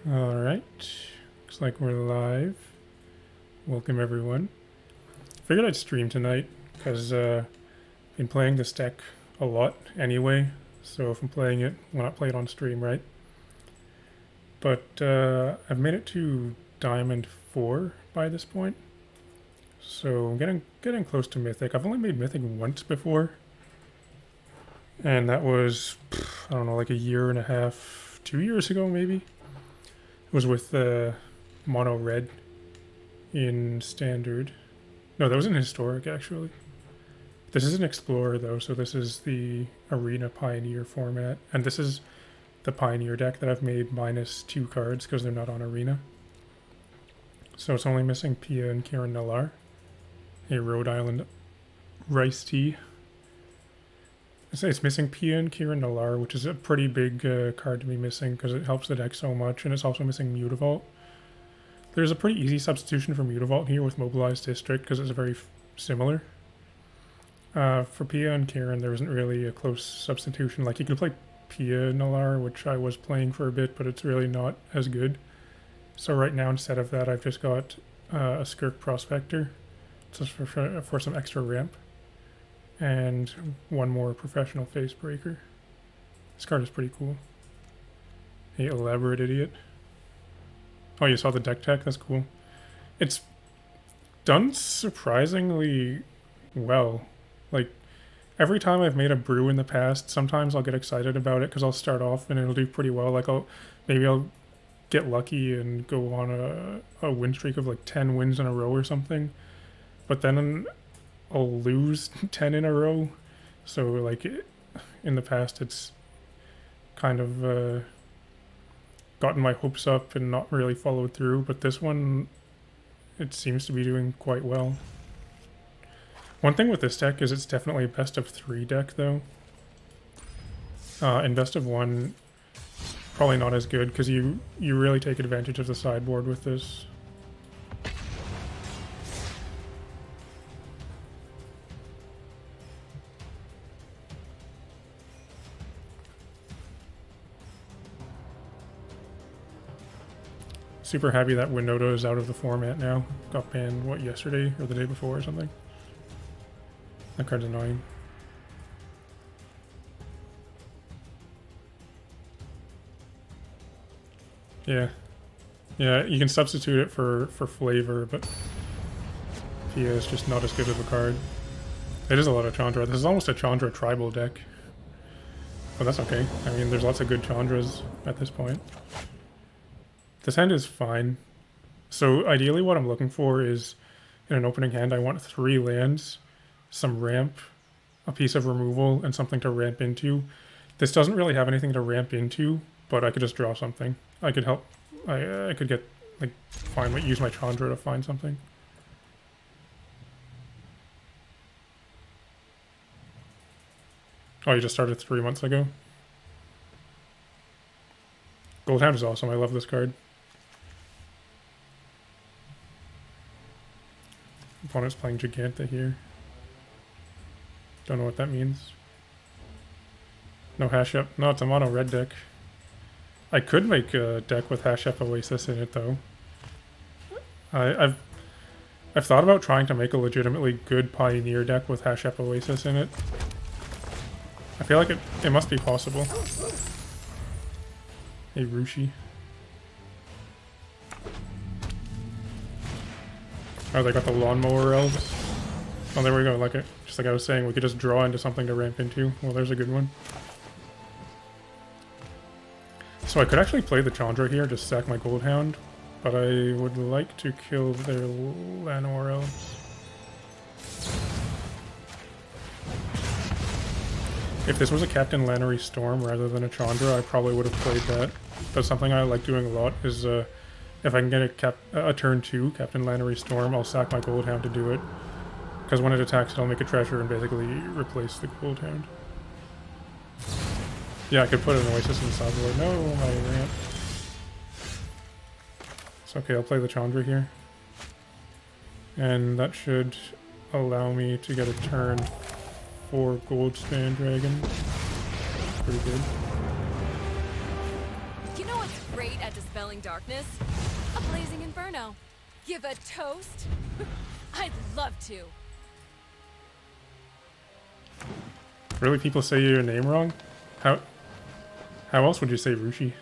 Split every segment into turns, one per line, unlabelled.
Alright, looks like we're live. Welcome everyone. Figured I'd stream tonight because I've been playing this deck a lot anyway, so if I'm playing it, why not play it on stream, right? But I've made it to Diamond 4 by this point, so I'm getting close to Mythic. I've only made Mythic once before, and that was, I don't know, like a year and a half, 2 years ago maybe. It was with Mono Red in Standard. No, that was in Historic, actually. This is an Explorer, though, so this is the Arena Pioneer format. And this is the Pioneer deck that I've made minus 2 cards because they're not on Arena. So it's only missing Pia and Kieran Nallar. A Rhode Island Rice Tea. It's missing Pia and Kieran Nallar, which is a pretty big card to be missing because it helps the deck so much, and it's also missing Mutavault. There's a pretty easy substitution for Mutavault here with Mobilized District because it's very similar. For Pia and Kieran, there isn't really a close substitution. Like, you could play Pia Nallar, which I was playing for a bit, but it's really not as good. So right now, instead of that, I've just got a Skirk Prospector, just for some extra ramp. And one more Professional Facebreaker. This card is pretty cool. A Elaborate Idiot. Oh, you saw the deck tech? That's cool. It's done surprisingly well. Like, every time I've made a brew in the past, sometimes I'll get excited about it because I'll start off and it'll do pretty well. Like, maybe I'll get lucky and go on a win streak of like 10 wins in a row or something. But then I'll lose 10 in a row. So, like, in the past, it's kind of gotten my hopes up and not really followed through. But this one, it seems to be doing quite well. One thing with this deck is it's definitely a best of 3 deck, though. In best of 1, probably not as good, because you really take advantage of the sideboard with this. Super happy that Winota is out of the format now. Got banned, what, yesterday or the day before or something? That card's annoying. Yeah. Yeah, you can substitute it for flavor, but Pia is just not as good of a card. It is a lot of Chandra. This is almost a Chandra tribal deck. But that's okay. I mean, there's lots of good Chandras at this point. This hand is fine. So ideally what I'm looking for is, in an opening hand, I want 3 lands, some ramp, a piece of removal, and something to ramp into. This doesn't really have anything to ramp into, but I could just draw something. I could help. I could get, like, use my Chandra to find something. Oh, you just started 3 months ago? Goldhound is awesome. I love this card. Opponent's playing Giganta here. Don't know what that means. No hash up. No, it's a mono red deck. I could make a deck with hash up Oasis in it, though. I've thought about trying to make a legitimately good Pioneer deck with hash up Oasis in it. I feel like it must be possible. Hey, Rushi. Oh, they got the Lawnmower Elves. Oh, there we go. Just like I was saying, we could just draw into something to ramp into. Well, there's a good one. So I could actually play the Chandra here, just sack my Goldhound, but I would like to kill their Llanowar Elves. If this was a Captain Lannery Storm rather than a Chandra, I probably would have played that. But something I like doing a lot is if I can get a turn 2 Captain Lannery Storm, I'll sack my Goldhound to do it. Because when it attacks, it'll make a treasure and basically replace the Goldhound. Yeah, I could put an Oasis in the sideboard. No, my ramp. It's okay, I'll play the Chandra here. And that should allow me to get a turn 4 Goldspan Dragon. Pretty good.
You know what's great at dispelling darkness? A blazing inferno. Give a toast? I'd love to.
Really, people say your name wrong? How else would you say Rushi?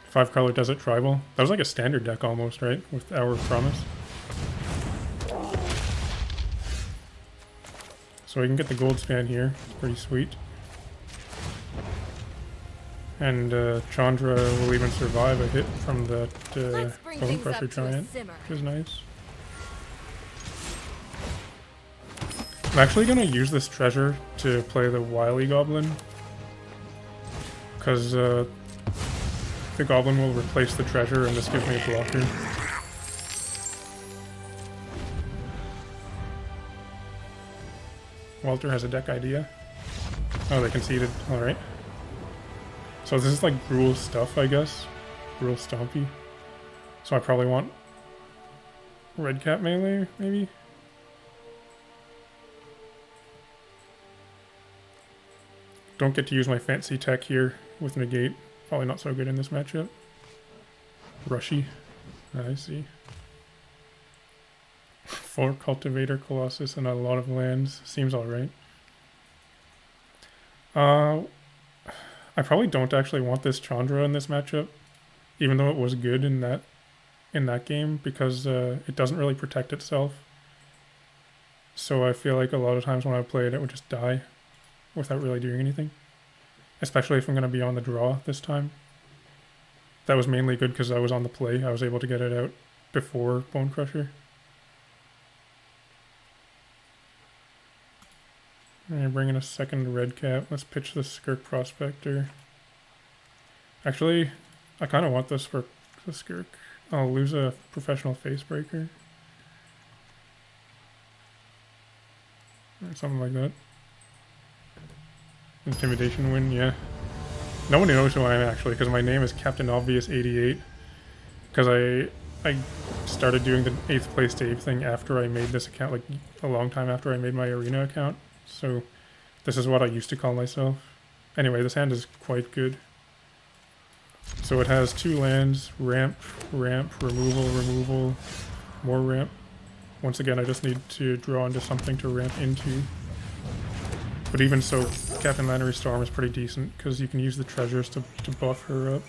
Five color desert tribal. That was like a standard deck almost, right? With Hour of Promise. So we can get the gold span here. It's pretty sweet. And Chandra will even survive a hit from that Bone Crusher Giant, which is nice. I'm actually going to use this treasure to play the Wily Goblin. Because the Goblin will replace the treasure and this gives me a blocker. Walter has a deck idea. Oh, they conceded. Alright. So this is like Gruul stuff, I guess. Gruul Stompy. So I probably want Red Cap melee, maybe? Don't get to use my fancy tech here with Negate. Probably not so good in this matchup. Rushy. I see. 4 Cultivator Colossus and a lot of lands. Seems alright. I probably don't actually want this Chandra in this matchup. Even though it was good in that game. Because it doesn't really protect itself. So I feel like a lot of times when I play it, it would just die. Without really doing anything. Especially if I'm going to be on the draw this time. That was mainly good because I was on the play. I was able to get it out before Bone Crusher. Alright, bring in a second red cap. Let's pitch the Skirk Prospector. Actually, I kind of want this for the Skirk. I'll lose a Professional Facebreaker. Or something like that. Intimidation win, yeah. Nobody knows who I am actually, because my name is Captain Obvious 88. Because I started doing the 8th place Dave thing after I made this account, like a long time after I made my arena account. So this is what I used to call myself. Anyway, this hand is quite good. So it has 2 lands, ramp, ramp, removal, removal, more ramp. Once again, I just need to draw into something to ramp into. But even so, Captain Lannery Storm is pretty decent, because you can use the treasures to buff her up.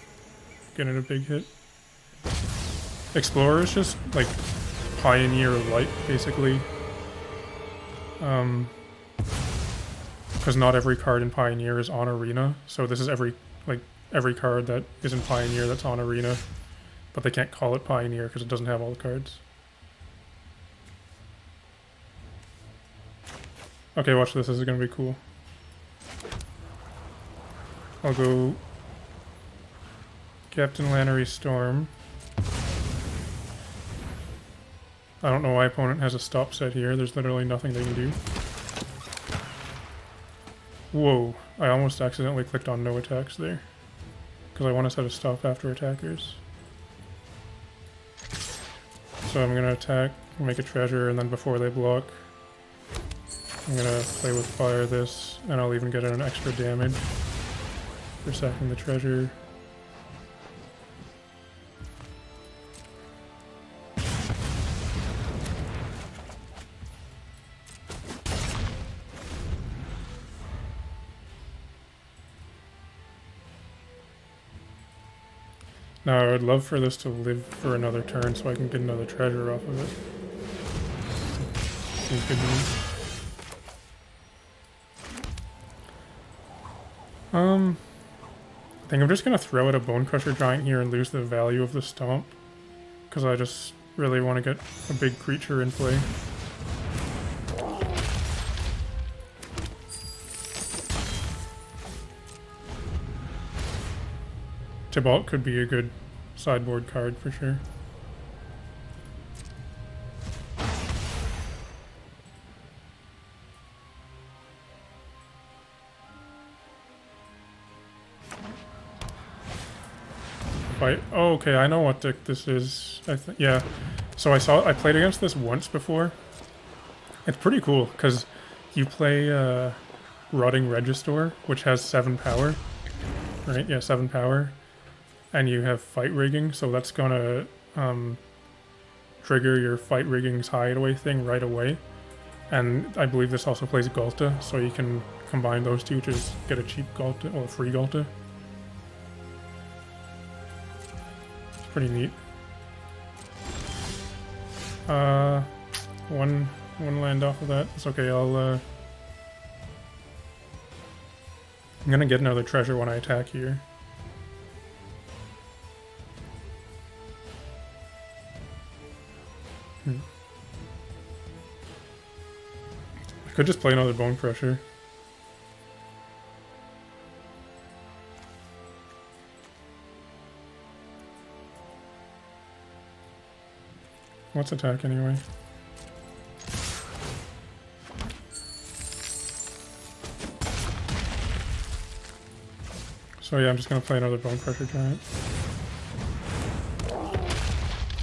Getting a big hit. Explorer is just, like, Pioneer Light, basically. Because not every card in Pioneer is on Arena, so this is every card that is in Pioneer that's on Arena. But they can't call it Pioneer, because it doesn't have all the cards. Okay, watch this. This is going to be cool. I'll go Captain Lannery Storm. I don't know why opponent has a stop set here. There's literally nothing they can do. Whoa. I almost accidentally clicked on no attacks there. Because I want to set a stop after attackers. So I'm going to attack, make a treasure, and then before they block, I'm gonna play with fire this, and I'll even get an extra damage for sacking the treasure. Now I would love for this to live for another turn so I can get another treasure off of it. Seems good to me. I think I'm just going to throw out a Bone Crusher Giant here and lose the value of the Stomp. Because I just really want to get a big creature in play. Tibalt could be a good sideboard card for sure. Oh, okay, I know what deck this is. Yeah. So I played against this once before. It's pretty cool, because you play Rotting Register, which has 7 power, right? Yeah, 7 power. And you have Fight Rigging, so that's gonna trigger your Fight Rigging's hideaway thing right away. And I believe this also plays Galta, so you can combine those two to just get a cheap Galta, or a free Galta. It's pretty neat. One land off of that. It's okay, I'm gonna get another treasure when I attack here. I could just play another Bone Crusher. What's attack anyway? So yeah, I'm just gonna play another Bone Crusher Giant.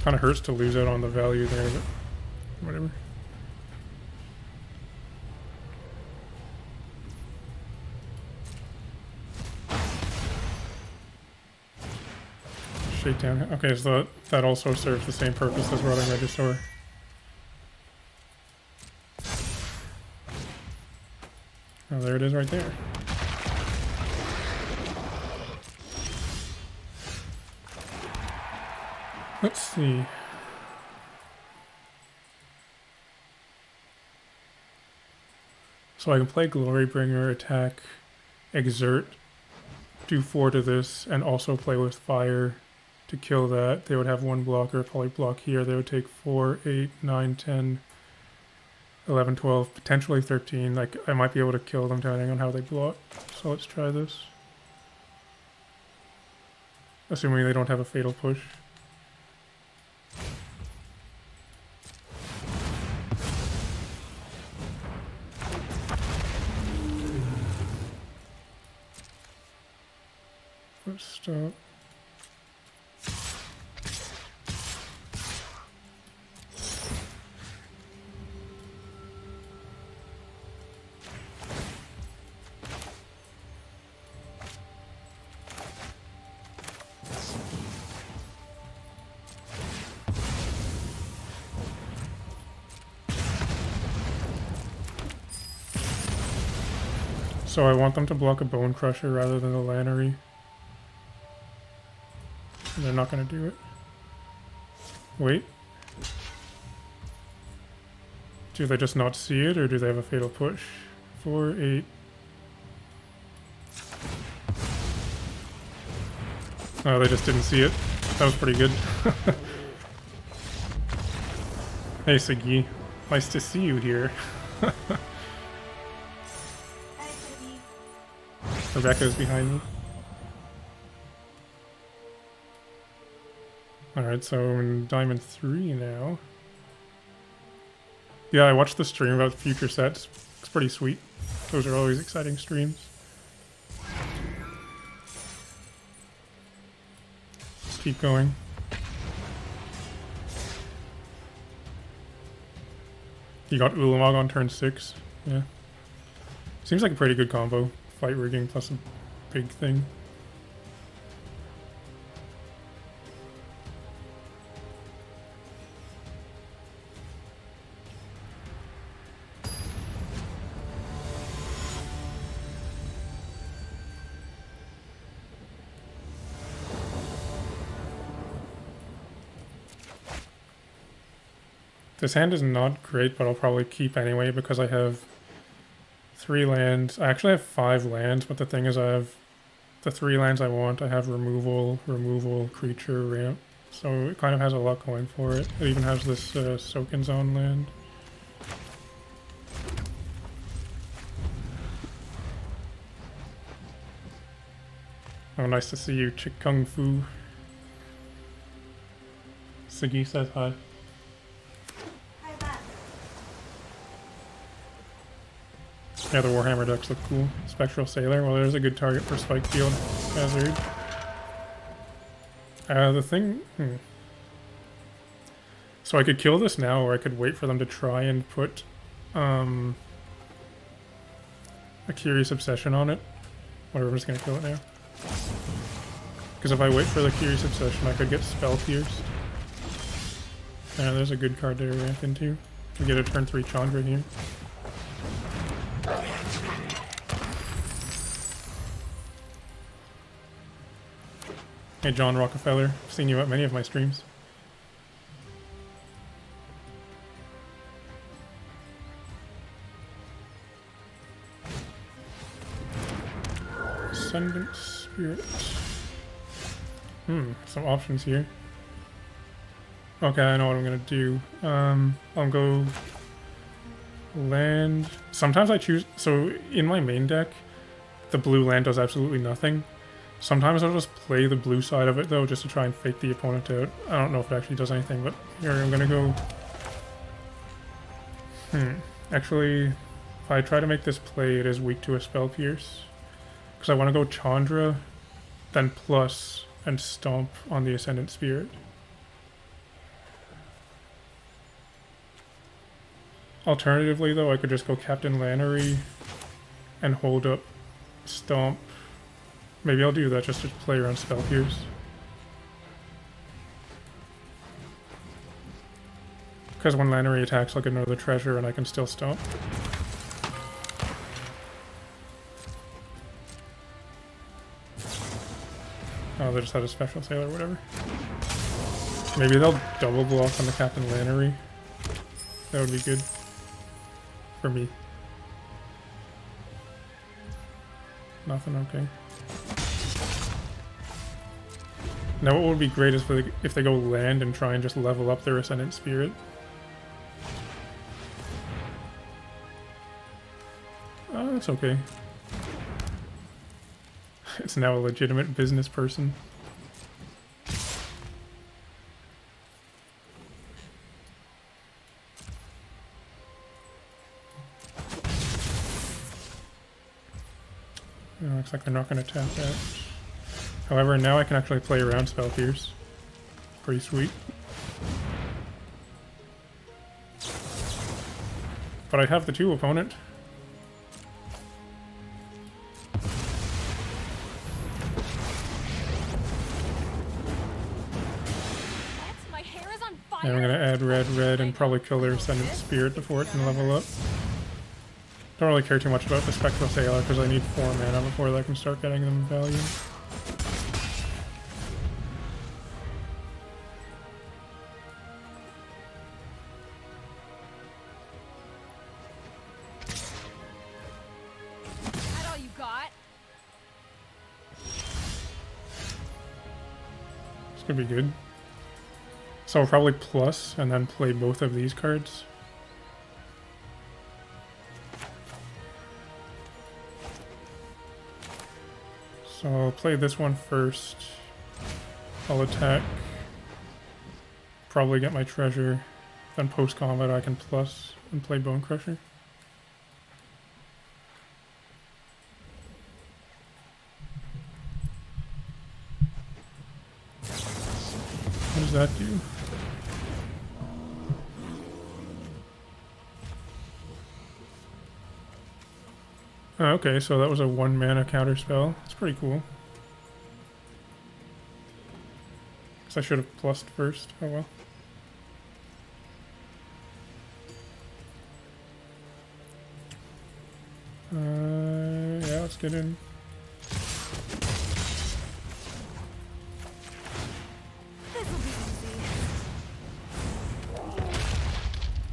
Kinda hurts to lose out on the value there, but whatever. Shakedown. Okay, so that also serves the same purpose as Rotting Register. Oh, there it is right there. Let's see. So I can play Glorybringer, attack, exert, do 4 to this, and also play with fire to kill that. They would have 1 blocker, probably block here. They would take 4, 8, 9, 10, 11, 12, potentially 13. Like, I might be able to kill them depending on how they block. So let's try this. Assuming they don't have a fatal push. Let's stop. So I want them to block a Bone Crusher rather than a Lannery. And they're not going to do it. Wait. Do they just not see it, or do they have a fatal push? 4, 8. Oh, they just didn't see it. That was pretty good. Hey, Siggy. Nice to see you here. Rebecca's behind me. Alright, so we're in Diamond 3 now. Yeah, I watched the stream about future sets. It's pretty sweet. Those are always exciting streams. Let's keep going. You got Ulamog on turn 6. Yeah. Seems like a pretty good combo. Fight rigging plus a big thing. This hand is not great, but I'll probably keep anyway because I have 3 lands. I actually have 5 lands, but the thing is I have the 3 lands I want. I have removal, creature, ramp. So it kind of has a lot going for it. It even has this Soaking Zone land. Oh, nice to see you, Chick Kung Fu. Siggy says hi. Yeah, the Warhammer ducks look cool. Spectral Sailor. Well, there's a good target for Spike Field Hazard. The thing... So I could kill this now, or I could wait for them to try and put a Curious Obsession on it. Whatever, I'm just gonna kill it now. Because if I wait for the Curious Obsession, I could get Spell Pierced. Yeah, there's a good card to ramp into. We get a turn 3 Chandra here. Hey John Rockefeller, I've seen you at many of my streams. Ascendant Spirit. Some options here. Okay, I know what I'm gonna do. I'll go land. Sometimes I choose. So in my main deck, the blue land does absolutely nothing. Sometimes I'll just play the blue side of it though, just to try and fake the opponent out. I don't know if it actually does anything, but here I'm gonna go. Actually, if I try to make this play, it is weak to a Spell Pierce. Because I want to go Chandra, then plus, and stomp on the Ascendant Spirit. Alternatively though, I could just go Captain Lannery and hold up Stomp. Maybe I'll do that just to play around Spell Pierce. Because when Lannery attacks, I'll get another treasure and I can still Stomp. Oh, they just had a special sale or whatever. Maybe they'll double block on the Captain Lannery. That would be good. For me. Nothing, okay. Now what would be great is if they go land and try and just level up their Ascendant Spirit. Oh, that's okay. It's now a legitimate business person. Oh, looks like they're not going to tap that. However, now I can actually play around Spell Pierce. Pretty sweet. But I have the 2 opponent. And I'm going to add red and probably kill their Ascendant Spirit before it can level up. Don't really care too much about the Spectral Sailor because I need 4 mana before I can start getting them value.
That all you got?
This could be good. So I'll probably plus and then play both of these cards. So I'll play this one first. I'll attack. Probably get my treasure. Then post combat I can plus and play Bone Crusher. What does that do? Oh, okay, so that was a 1 mana counter spell. That's pretty cool. Guess I should have plussed first. Oh well. Yeah, let's get in.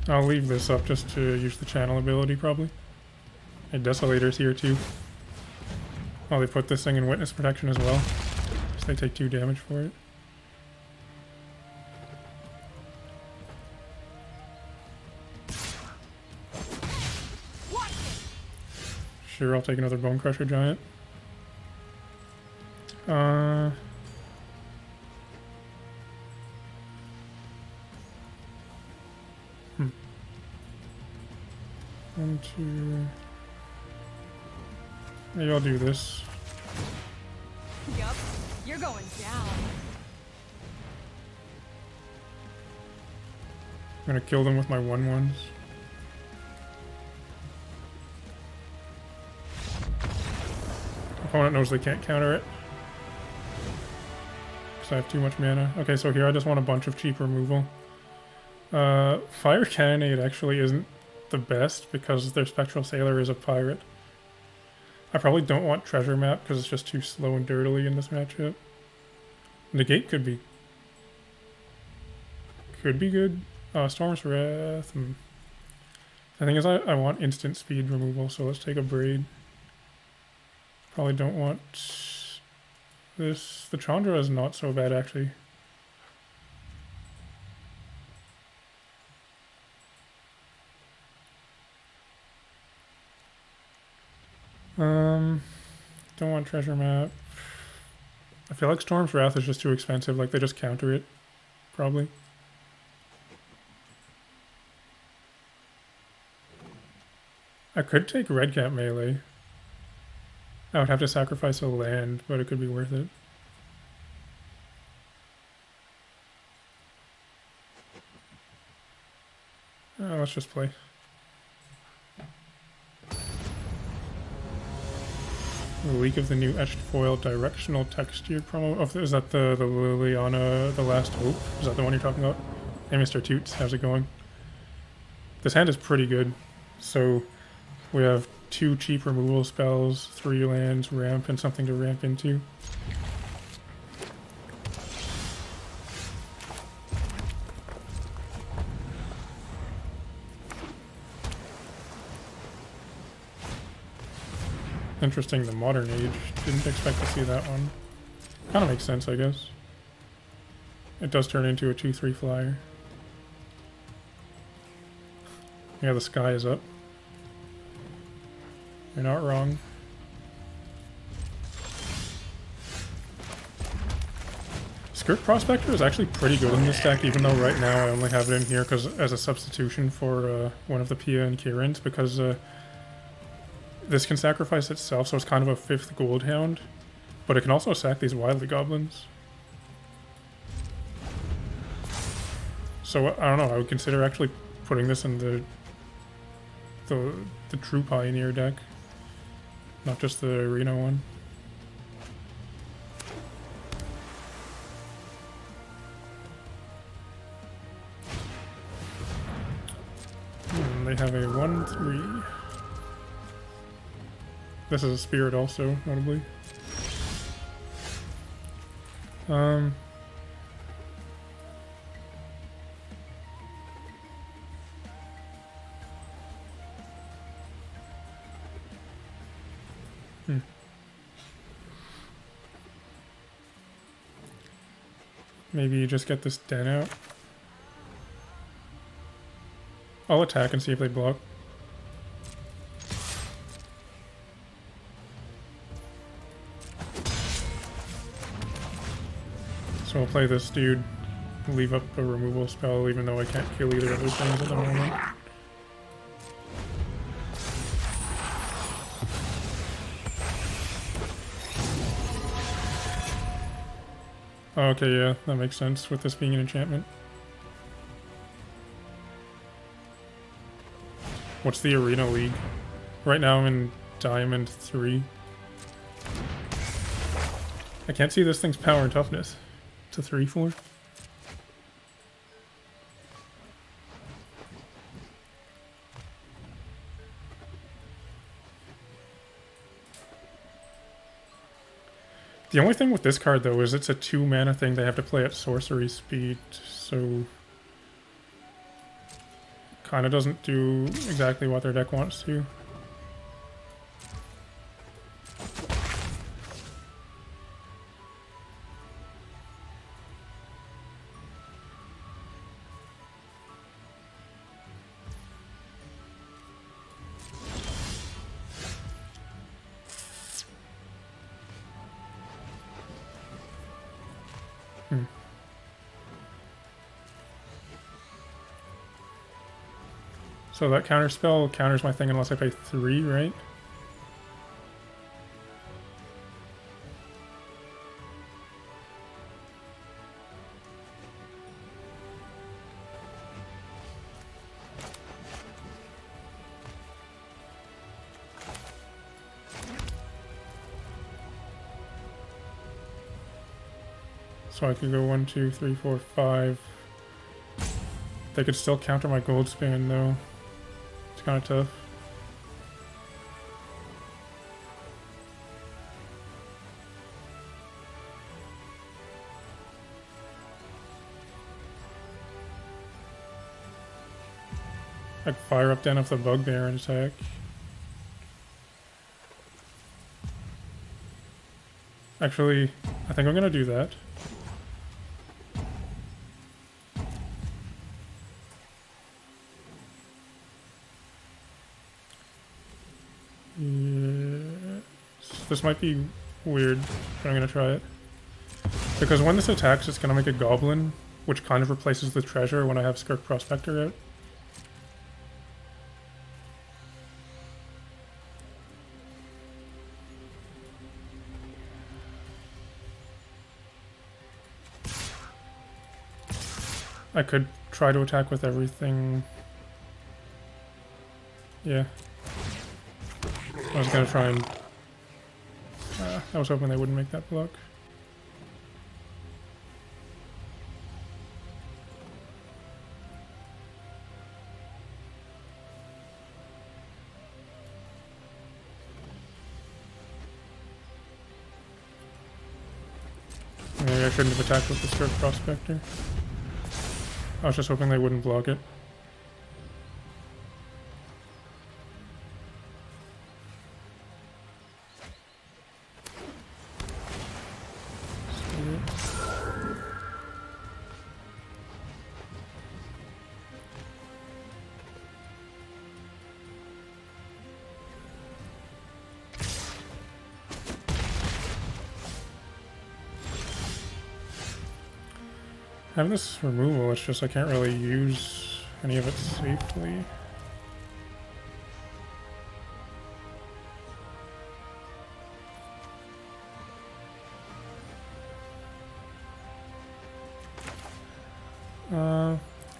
I'll leave this up just to use the channel ability, probably. And Desolator's here, too. Oh, they put this thing in Witness Protection as well. So they take 2 damage for it. Sure, I'll take another Bone Crusher Giant. One, two... Maybe I'll do this.
Yup, you're going down.
I'm gonna kill them with my 1/1s. opponent knows they can't counter it. Because I have too much mana. Okay, so here I just want a bunch of cheap removal. Fire Cannonade actually isn't the best because their Spectral Sailor is a pirate. I probably don't want Treasure Map because it's just too slow and dirtily in this matchup. Negate could be good. Storm's Wrath. The thing is, I want instant speed removal, so let's take a Braid. Probably don't want this. The Chandra is not so bad, actually. Don't want Treasure Map. I feel like Storm's Wrath is just too expensive, like they just counter it, probably. I could take Redcap melee. I would have to sacrifice a land, but it could be worth it. Let's just play. The leak of the new etched foil directional texture promo. Oh, is that the Liliana, the Last Hope? Is that the one you're talking about? Hey, Mr. Toots, how's it going? This hand is pretty good. So we have 2 cheap removal spells, 3 lands, ramp, and something to ramp into. Interesting, the Modern Age. Didn't expect to see that one. Kind of makes sense, I guess. It does turn into a 2/3 flyer. Yeah, the sky is up. You're not wrong. Skirt Prospector is actually pretty good in this deck, even though right now I only have it in here because as a substitution for one of the Pia and Kirans, because this can sacrifice itself, so it's kind of a 5th Gold Hound, but it can also sack these Wily Goblins. So I don't know, I would consider actually putting this in the true Pioneer deck, not just the Arena one. They have a 1/3. This is a Spirit also, notably. Maybe you just get this den out. I'll attack and see if they block. So I'll play this dude, leave up a removal spell even though I can't kill either of those things at the moment. Okay, yeah, that makes sense with this being an enchantment. What's the Arena League? Right now I'm in Diamond 3. I can't see this thing's power and toughness. It's a 3/4. The only thing with this card, though, is it's a 2 mana thing they have to play at sorcery speed, so kind of doesn't do exactly what their deck wants to. So that counter spell counters my thing unless I pay 3, right? So I could go 1, 2, 3, 4, 5. They could still counter my gold span though. It's kind of tough. I could fire up Den of the Bugbear and attack. Actually, I think I'm gonna do that. Yes. This might be weird, but I'm gonna try it. Because when this attacks, it's gonna make a goblin, which kind of replaces the treasure when I have Skirk Prospector out. I could try to attack with everything. Yeah. I was gonna try and... I was hoping they wouldn't make that block. Maybe I shouldn't have attacked with the Skirk Prospector. I was just hoping they wouldn't block it. I have this removal, it's just I can't really use any of it safely.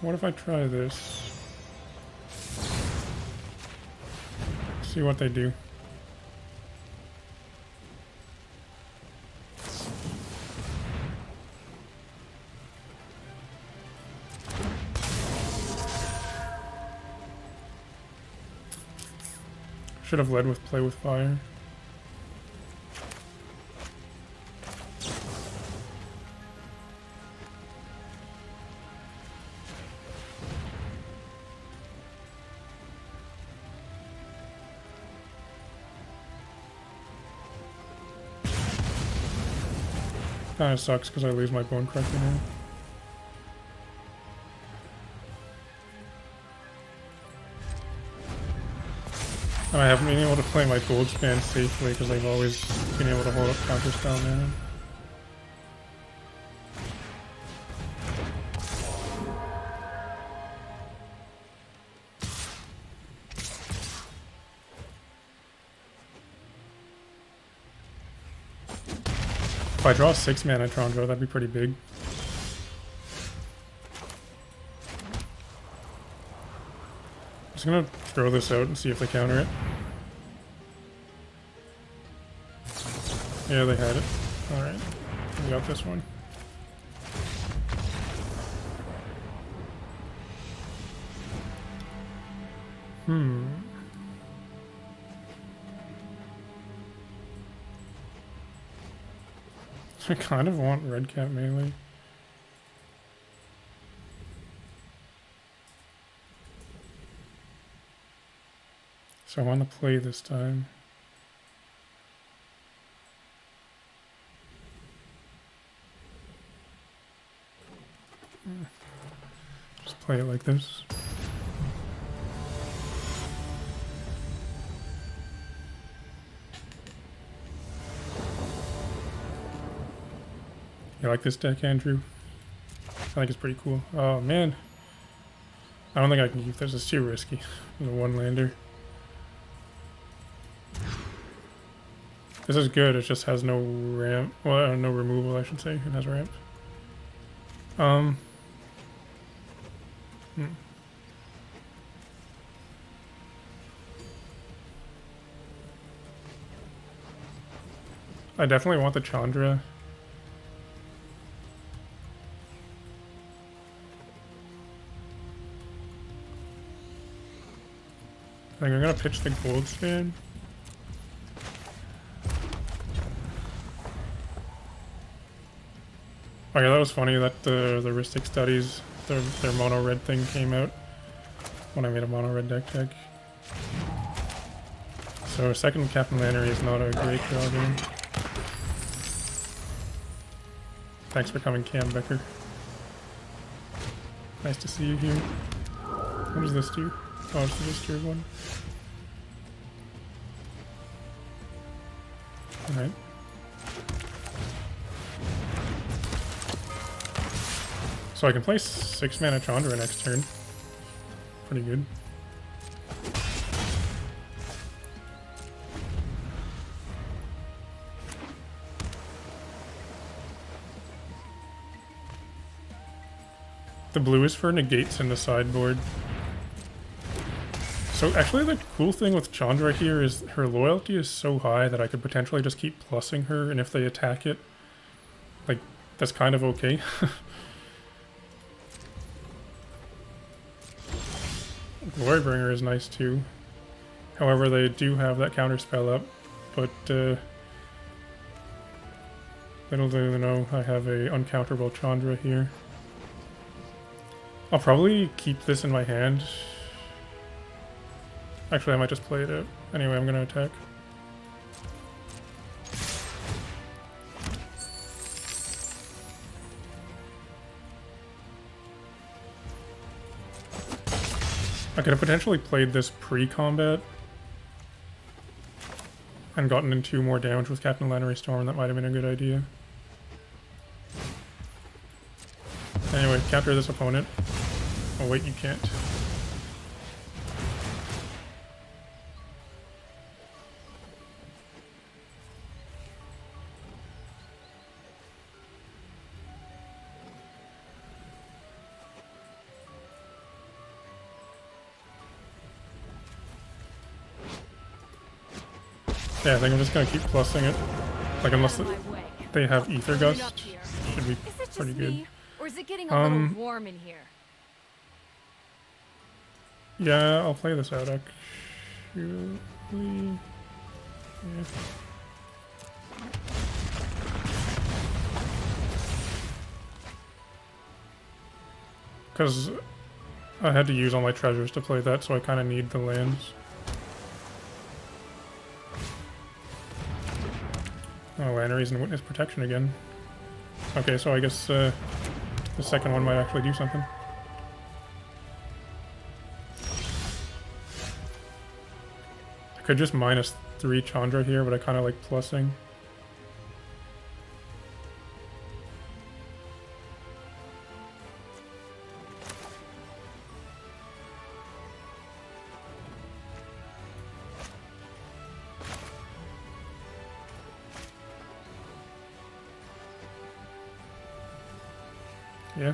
What if I try this? See what they do. Should have led with play with fire. Kinda sucks because I lose my bone crusher now. And I haven't been able to play my gold span safely because I've always been able to hold up counterspell mana. If I draw 6 mana Trondro, that'd be pretty big. I'm just gonna throw this out and see if they counter it. Yeah, they had it. Alright. We got this one. I kind of want red cap melee. So I want to play this time. Just play it like this. You like this deck, Andrew? I think it's pretty cool. Oh man. I don't think I can keep this, it's too risky. The one lander. This is good, it just has no ramp. Well, no removal, I should say. It has ramp. I definitely want the Chandra. I think I'm gonna pitch the gold stand. Oh yeah, that was funny that the Ristic Studies, their mono red thing came out when I made a mono red deck check. So second Captain Lannery is not a great draw game. Thanks for coming, Cam Becker. Nice to see you here. What does this do? Oh, it's the Disturb one. Alright. So I can play 6 mana Chandra next turn. Pretty good. The blue is for negates in the sideboard. So actually the cool thing with Chandra here is her loyalty is so high that I could potentially just keep plussing her, and if they attack it, like, that's kind of okay. Glorybringer is nice too. However, they do have that counter spell up, but little do they know I have a uncounterable Chandra here. I'll probably keep this in my hand. Actually, I might just play it out. Anyway, I'm gonna attack. I could have potentially played this pre-combat and gotten in 2 more damage with Captain Lannery Storm. That might have been a good idea. Anyway, counter this opponent. Oh wait, you can't. Yeah, I think I'm just gonna keep plussing it. Like, unless they have Ether Gust, should be pretty good.
Or is it getting a little warm in here?
Yeah, I'll play this out actually. Yeah. Because I had to use all my treasures to play that, so I kind of need the lands. Oh, Lannery's in Witness Protection again. Okay, so I guess the second one might actually do something. I could just -3 Chandra here, but I kind of like plussing. Yeah.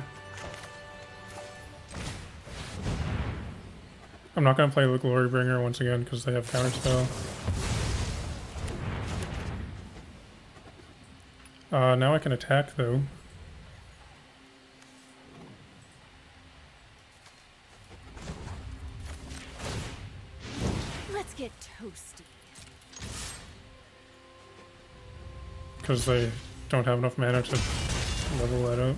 I'm not going to play the Glorybringer once again because they have counterspell. Now I can attack though.
Let's get toasty.
Because they don't have enough mana to level that up.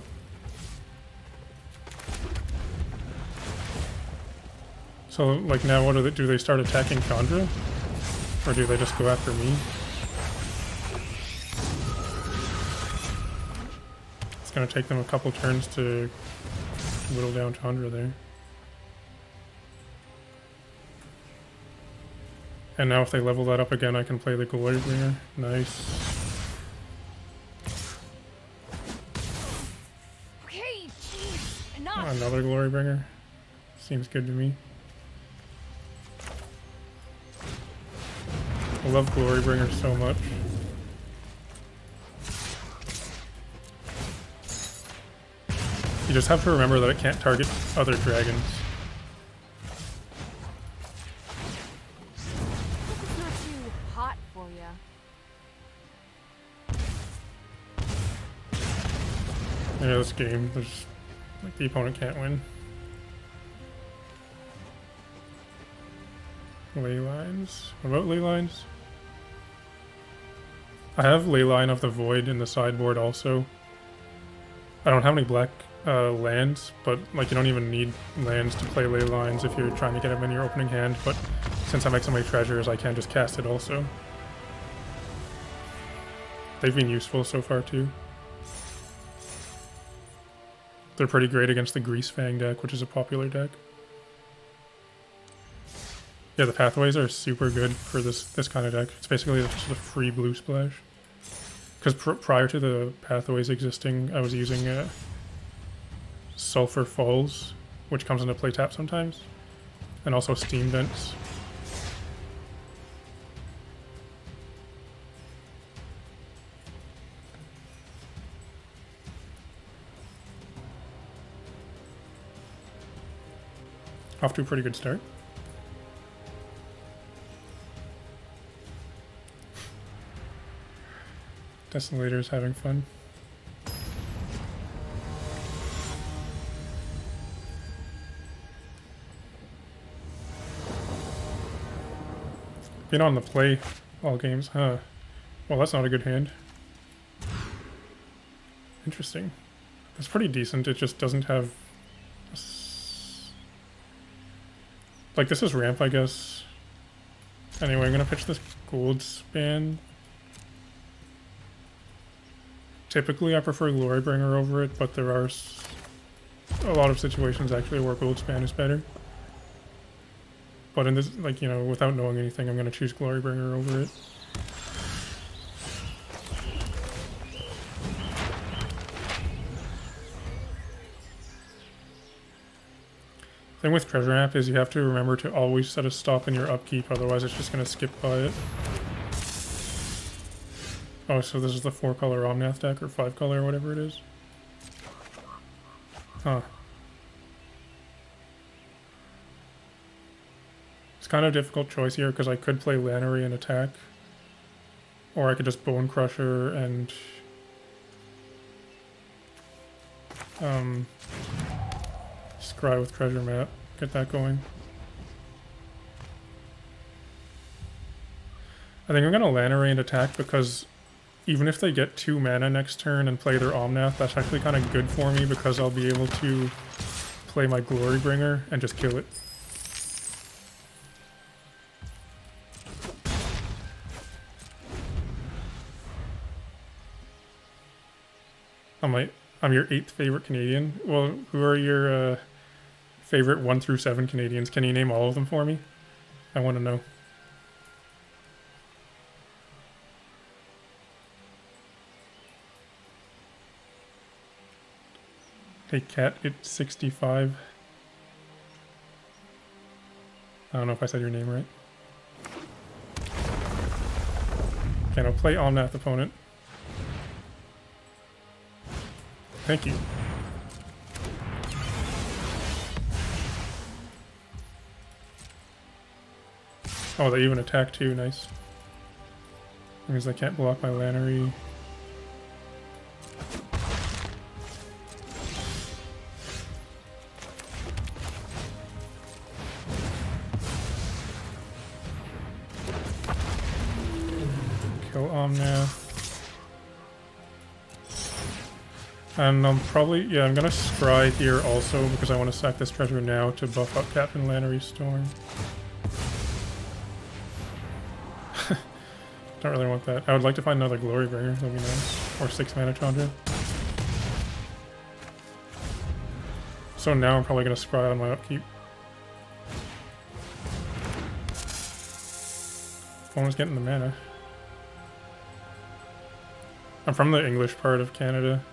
So, like, now what do they do? They start attacking Chandra? Or do they just go after me? It's gonna take them a couple turns to whittle down Chandra there. And now if they level that up again, I can play the Glorybringer. Nice.
Okay, jeez, enough.
Another Glorybringer. Seems good to me. I love Glorybringer so much. You just have to remember that it can't target other dragons.
It's not too hot for you.
Yeah, this game, there's like the opponent can't win. Ley lines. What about ley lines? I have Ley Line of the Void in the sideboard also. I don't have any black lands, but like you don't even need lands to play Ley Lines if you're trying to get them in your opening hand, but since I make so many treasures, I can just cast it also. They've been useful so far too. They're pretty great against the Grease Fang deck, which is a popular deck. Yeah, the pathways are super good for this kind of deck. It's basically just a free blue splash. Because prior to the pathways existing, I was using Sulfur Falls, which comes into play tap sometimes, and also Steam Vents. Off to a pretty good start. Desolator's having fun. Been on the play all games, huh? Well, that's not a good hand. Interesting. It's pretty decent, it just doesn't have... Like, this is ramp, I guess. Anyway, I'm gonna pitch this gold span. Typically, I prefer Glorybringer over it, but there are a lot of situations actually where gold span is better. But in this, like, you know, without knowing anything, I'm gonna choose Glorybringer over it. Thing with Treasure Map is you have to remember to always set a stop in your upkeep, otherwise it's just gonna skip by it. Oh, so this is the 4-color Omnath deck, or 5-color, or whatever it is? Huh. It's kind of a difficult choice here, because I could play Lannery and attack. Or I could just Bone Crusher and... scry with Treasure Map. Get that going. I think I'm gonna Lannery and attack, because... even if they get 2 mana next turn and play their Omnath, that's actually kind of good for me because I'll be able to play my Glorybringer and just kill it. I'm your 8th favorite Canadian. Well, who are your favorite 1 through 7 Canadians? Can you name all of them for me? I want to know. Hey Cat, it's 65. I don't know if I said your name right. Okay, now play Omnath opponent. Thank you. Oh, they even attack too, nice. Means I can't block my Lannery. Kill Omnath. And I'm probably, I'm gonna scry here also because I want to sack this treasure now to buff up Captain Lannery's Storm. Don't really want that. I would like to find another Glorybringer, that'd be nice. Or 6 mana Chandra. So now I'm probably gonna scry on my upkeep. Opponent's getting the mana. I'm from the English part of Canada.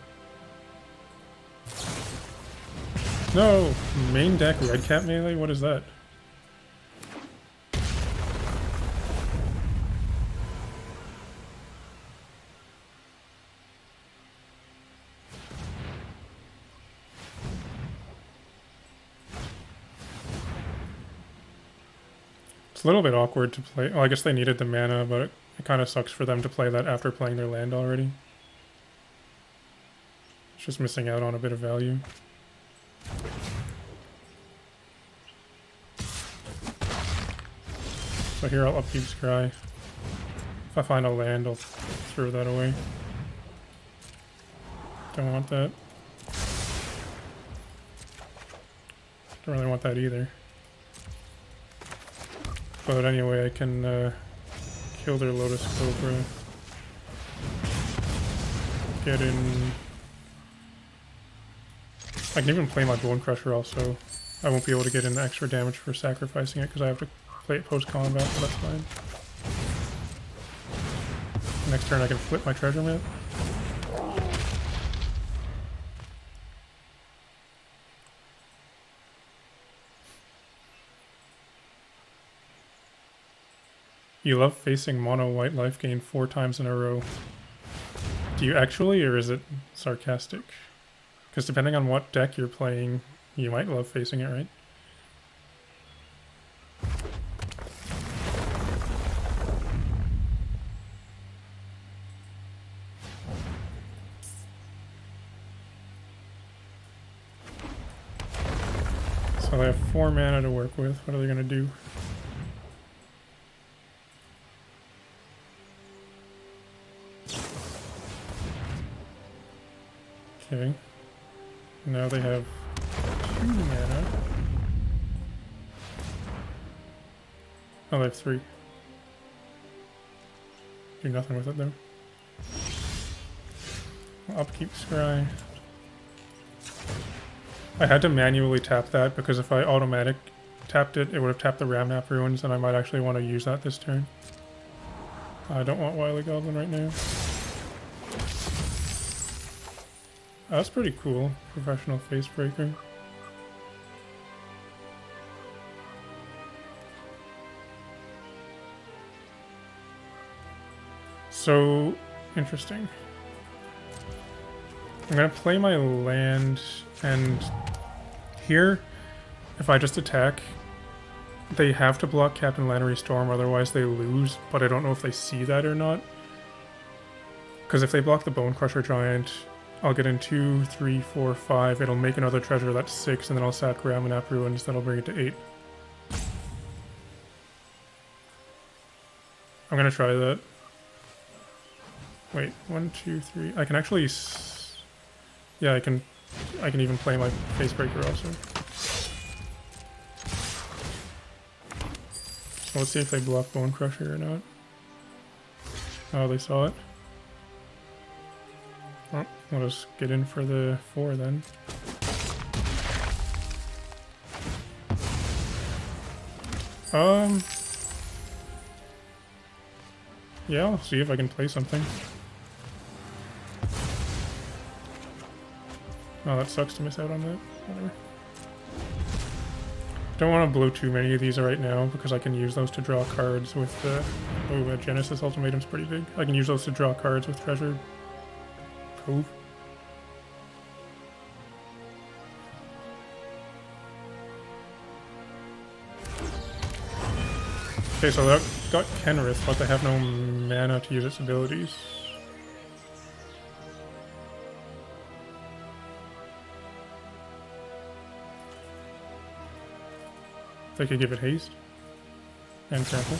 No! Main deck Red Cap melee? What is that? It's a little bit awkward to play. Well, I guess they needed the mana, but it kind of sucks for them to play that after playing their land already. It's just missing out on a bit of value. So here I'll upkeep Scry. If I find a land, I'll throw that away. Don't want that. Don't really want that either. But anyway, I can kill their Lotus Cobra. Get in... I can even play my Bone Crusher also. I won't be able to get in extra damage for sacrificing it because I have to play it post-combat, so that's fine. Next turn I can flip my treasure map. You love facing mono white life gain 4 times in a row. Do you actually, or is it sarcastic? Because depending on what deck you're playing, you might love facing it, right? So they have 4 mana to work with. What are they going to do? Okay. Now they have 2 mana. Oh, they have 3. Do nothing with it though. Upkeep Scry. I had to manually tap that because if I automatic tapped it, it would have tapped the Ramnap Ruins, and I might actually want to use that this turn. I don't want Wily Goblin right now. Oh, that's pretty cool. Professional Facebreaker. So interesting. I'm gonna play my land, and here, if I just attack, they have to block Captain Lannery Storm, otherwise they lose, but I don't know if they see that or not. Because if they block the Bone Crusher Giant, I'll get in 2, 3, 4, 5, it'll make another treasure, that's 6, and then I'll sack Ramanap Ruins, that'll bring it to 8. I'm gonna try that. Wait, 1, 2, 3, I can actually... Yeah, I can even play my Facebreaker also. So let's see if they block Bone Crusher or not. Oh, they saw it. Oh, let us get in for the 4 then. Yeah, I'll see if I can play something. Oh, that sucks to miss out on that. Whatever. Don't want to blow too many of these right now because I can use those to draw cards with the... Oh, Genesis Ultimatum's pretty big. I can use those to draw cards with Treasure Cove. Okay, so that got Kenrith, but they have no mana to use its abilities. They could give it haste and trample.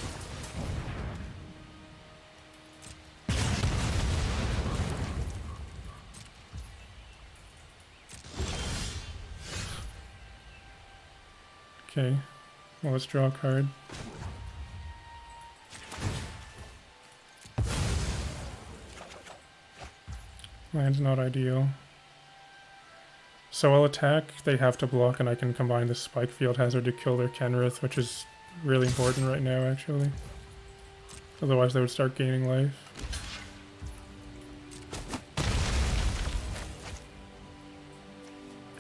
Okay, well, let's draw a card. Land's not ideal. So I'll attack, they have to block, and I can combine the Spike Field Hazard to kill their Kenrith, which is really important right now, actually. Otherwise they would start gaining life.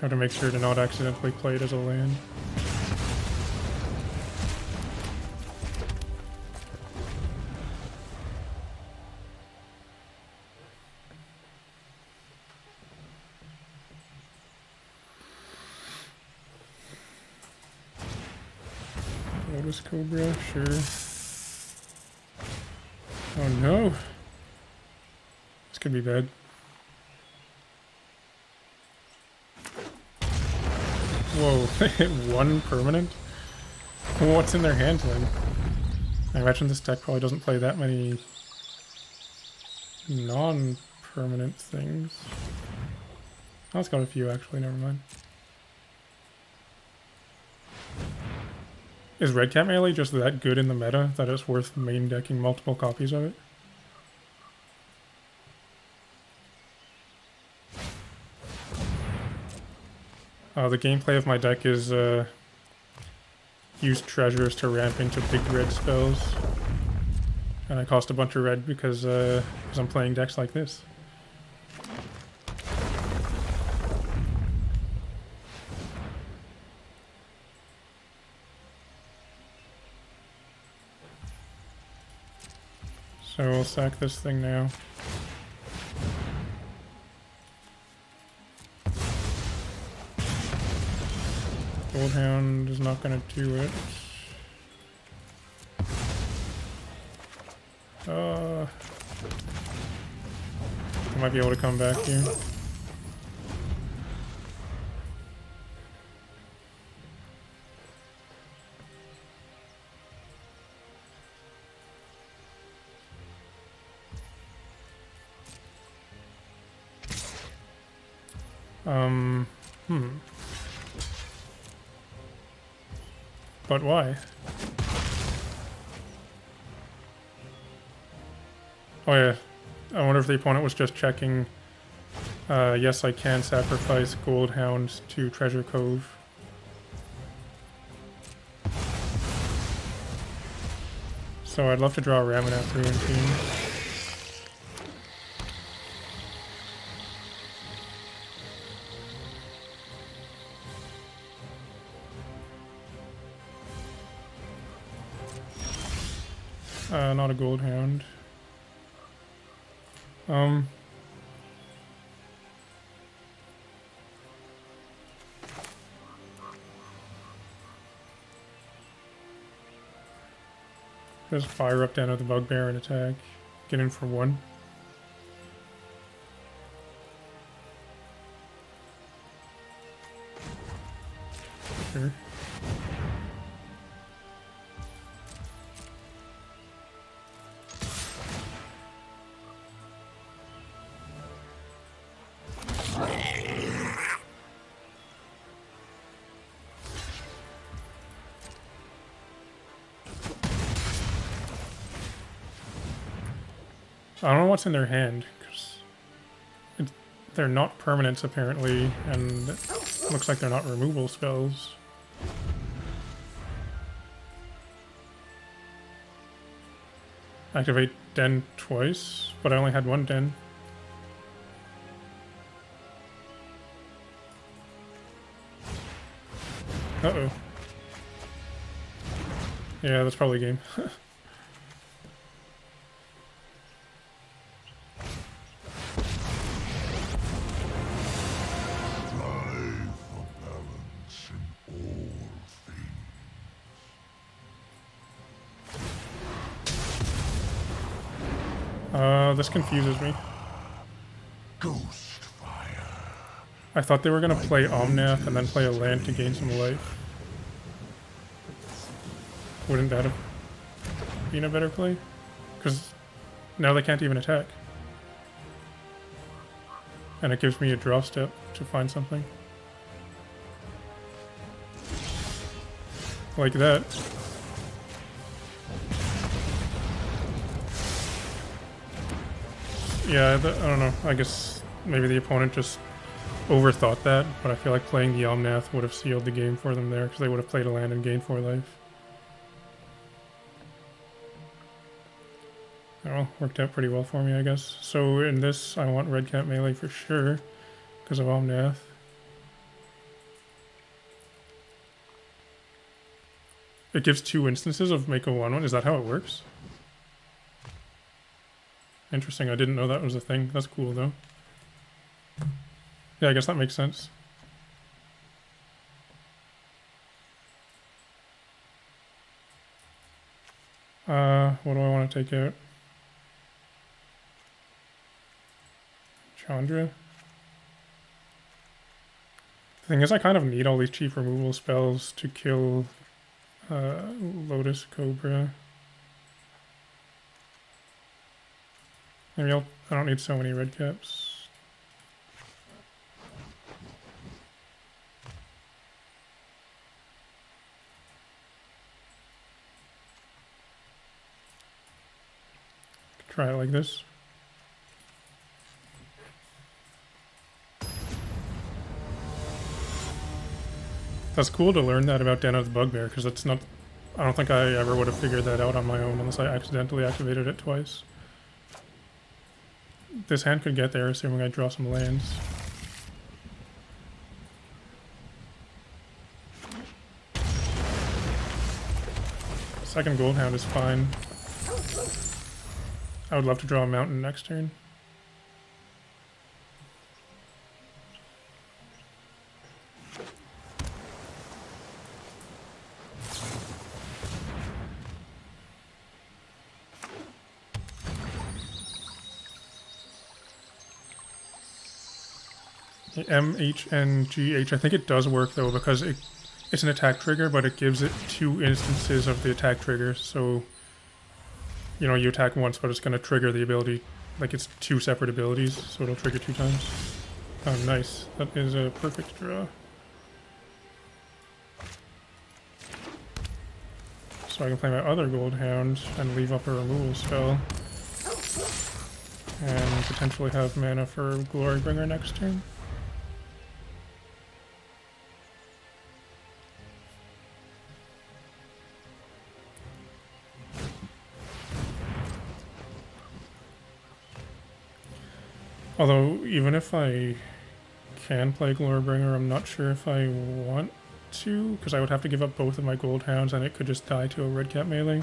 Have to make sure to not accidentally play it as a land. Lotus Cobra, sure. Oh no! This could be bad. Whoa, they hit 1 permanent? What's in their hand then? I imagine this deck probably doesn't play that many non-permanent things. Oh, it's got a few actually, never mind. Is Red Cat Melee just that good in the meta that it's worth main decking multiple copies of it? The gameplay of my deck is use treasures to ramp into big red spells. And I cost a bunch of red because I'm playing decks like this. So we'll sack this thing now. Goldhound is not going to do it. I might be able to come back here. But why? Oh yeah, I wonder if the opponent was just checking, yes I can sacrifice Goldhound to Treasure Cove. So I'd love to draw Ramaneth Ruin Team. Not a Goldhound. Just fire up down at the Bugbear and attack. Get in for one. Sure. I don't know what's in their hand, because they're not permanents apparently, and it looks like they're not removal spells. Activate Den twice, but I only had one Den. Uh-oh. Yeah, that's probably game. This confuses me.
Ghost fire.
I thought they were gonna play Omnath and then play a land to gain some life. Wouldn't that have been a better play? Because now they can't even attack. And it gives me a draw step to find something. Like that. Yeah, I don't know. I guess maybe the opponent just overthought that, but I feel like playing the Omnath would have sealed the game for them there, because they would have played a land and gained 4 life. Oh, well, worked out pretty well for me, I guess. So in this, I want Red Cat Melee for sure, because of Omnath. It gives 2 instances of make a 1/1. Is that how it works? Interesting, I didn't know that was a thing. That's cool though. Yeah, I guess that makes sense. What do I want to take out? Chandra? The thing is, I kind of need all these chief removal spells to kill Lotus Cobra. Maybe I don't need so many red caps. Try it like this. That's cool to learn that about Den of the Bugbear, because it's not... I don't think I ever would have figured that out on my own unless I accidentally activated it twice. This hand could get there, assuming I draw some lands. Second Gold Hound is fine. I would love to draw a mountain next turn. M, H, and G, H. I think it does work though because it's an attack trigger, but it gives it 2 instances of the attack trigger. So, you know, you attack once, but it's going to trigger the ability. Like it's 2 separate abilities, so it'll trigger 2 times. Oh, nice. That is a perfect draw. So I can play my other Gold Hound and leave up a removal spell. And potentially have mana for Glorybringer next turn. Although, even if I can play Glorybringer, I'm not sure if I want to, because I would have to give up both of my Gold Hounds and it could just die to a red cap melee.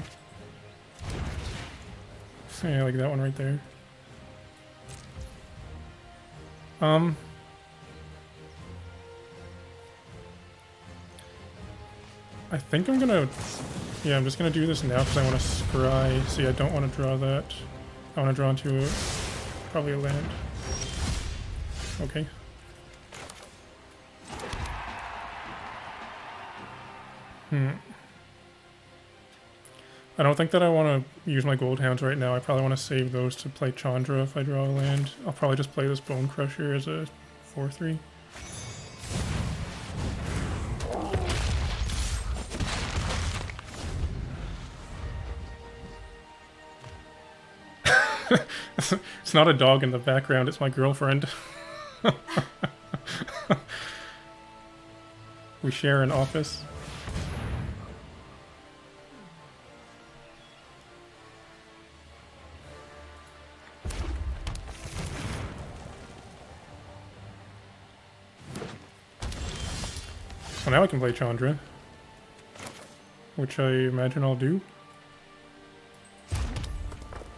Yeah, like that one right there. I think I'm gonna... Yeah, I'm just gonna do this now because I want to scry. See, I don't want to draw that. I want to draw into probably a land. Okay. I don't think that I want to use my Gold Hounds right now. I probably want to save those to play Chandra if I draw a land. I'll probably just play this Bone Crusher as a 4/3. It's not a dog in the background, it's my girlfriend. We share an office. So now I can play Chandra, which I imagine I'll do.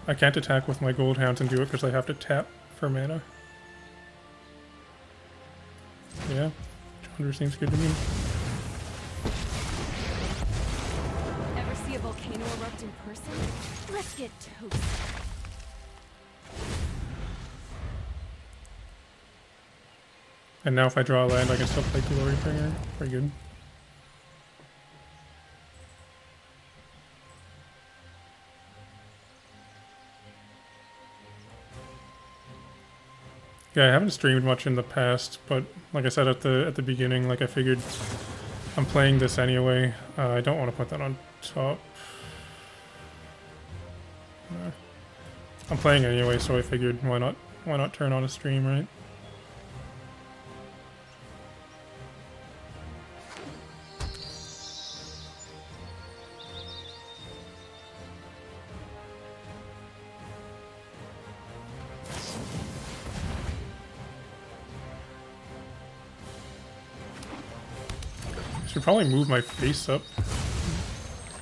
I can't attack with my Gold Hounds and do it because I have to tap for mana. Yeah, Chandra seems good to me.
Ever see a volcano erupt in person? Let's get toast.
And now if I draw a land, I can still play Glorybringer. Pretty good. Yeah, I haven't streamed much in the past, but like I said at the beginning, like I figured I'm playing this anyway. I don't want to put that on top. I'm playing anyway, so I figured why not turn on a stream, right? Should probably move my face up.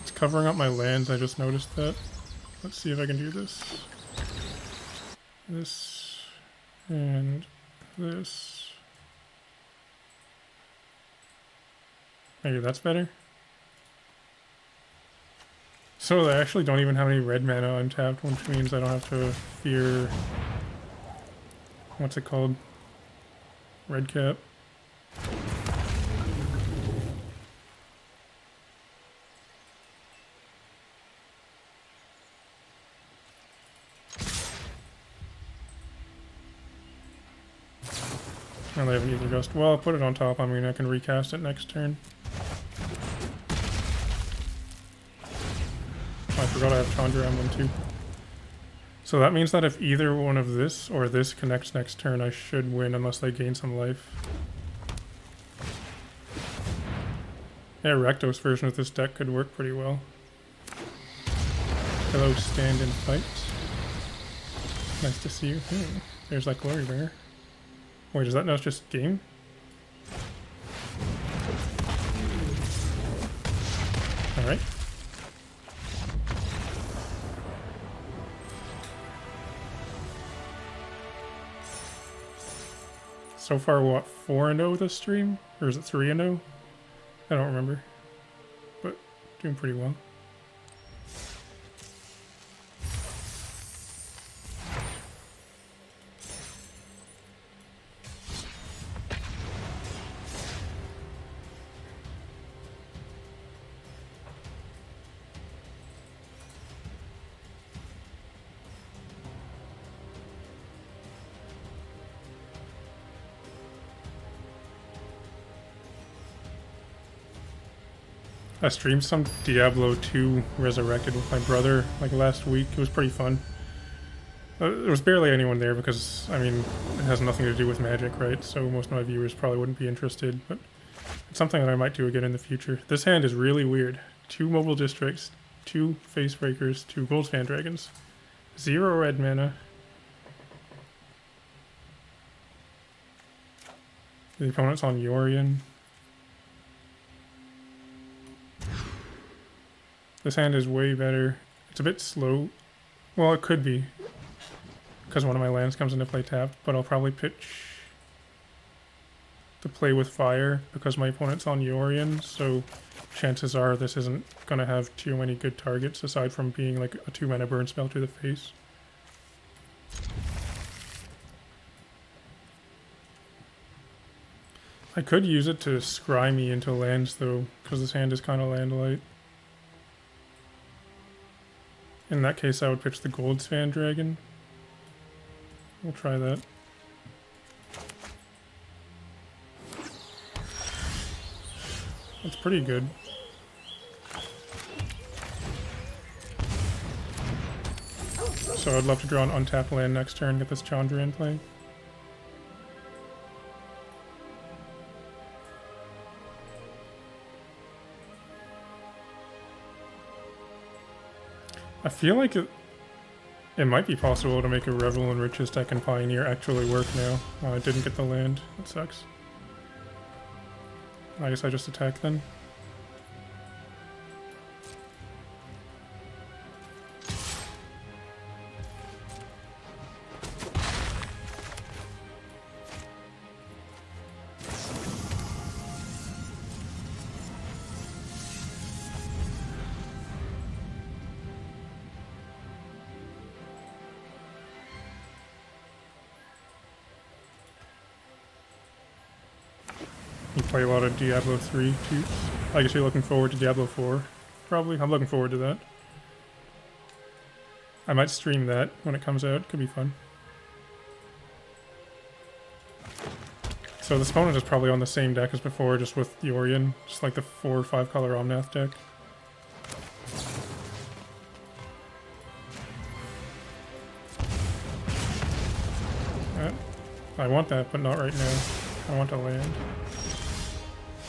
It's covering up my lands, I just noticed that. Let's see if I can do this. This and this. Maybe that's better. So I actually don't even have any red mana untapped, which means I don't have to fear... What's it called? Red cap. And they have an Ether Gust. Well, I'll put it on top. I mean, I can recast it next turn. I forgot I have Chandra Emblem too. So that means that if either one of this or this connects next turn, I should win unless they gain some life. Yeah, Rakdos version of this deck could work pretty well. Hello, stand and fight. Nice to see you. There's that Glorybringer. Wait, is that now just game? Alright. So far, what, 4-0 this stream? Or is it 3-0? I don't remember. But doing pretty well. I streamed some Diablo 2 Resurrected with my brother like last week. It was pretty fun. There was barely anyone there because, I mean, it has nothing to do with Magic, right? So most of my viewers probably wouldn't be interested, but it's something that I might do again in the future. This hand is really weird. 2 Mobile Districts, 2 Face Breakers, 2 Goldspan Dragons, 0 red mana. The opponent's on Yorion. This hand is way better. It's a bit slow. Well, it could be, because one of my lands comes into play tapped, but I'll probably pitch the play with fire because my opponent's on Yorion, so chances are this isn't going to have too many good targets aside from being like a 2-mana burn spell to the face. I could use it to scry me into lands though, because this hand is kind of land light. In that case, I would pitch the Goldspan Dragon. We'll try that. That's pretty good. So I'd love to draw an untapped land next turn, get this Chandra in play. I feel like it might be possible to make a Revel in Riches deck and Pioneer actually work now. I didn't get the land. That sucks. I guess I just attack then. You play a lot of Diablo 3 too. I guess you're looking forward to Diablo 4. Probably. I'm looking forward to that. I might stream that when it comes out. Could be fun. So this opponent is probably on the same deck as before, just with Yorion. Just like the 4 or 5 color Omnath deck. I want that, but not right now. I want a land.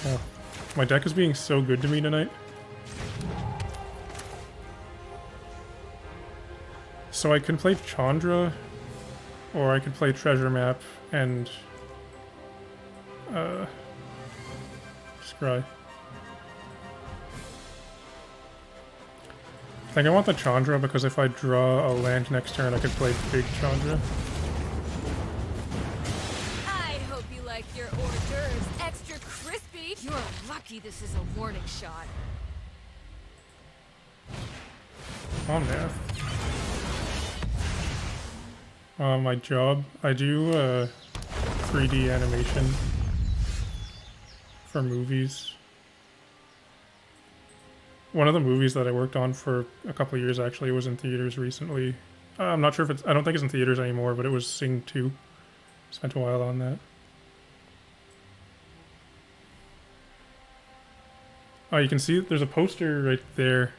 Oh, my deck is being so good to me tonight. So I can play Chandra, or I could play Treasure Map and Scry. I think I want the Chandra because if I draw a land next turn, I could play big Chandra.
I hope you like your hors d'oeuvres extra crispy. You're lucky this is a warning shot.
Omnath. My job, I do 3D animation for movies. One of the movies that I worked on for a couple of years actually was in theaters recently. I'm not sure if it's, I don't think it's in theaters anymore, but it was Sing 2. Spent a while on that. Oh, you can see there's a poster right there.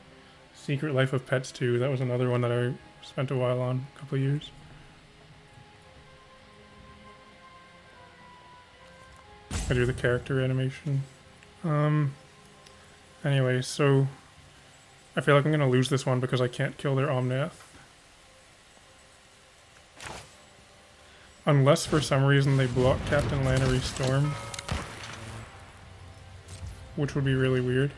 Secret Life of Pets 2. That was another one that I spent a while on, a couple of years. I do the character animation. Anyway, so I feel like I'm gonna lose this one because I can't kill their Omnath. Unless for some reason they block Captain Lannery's Storm. Which would be really weird.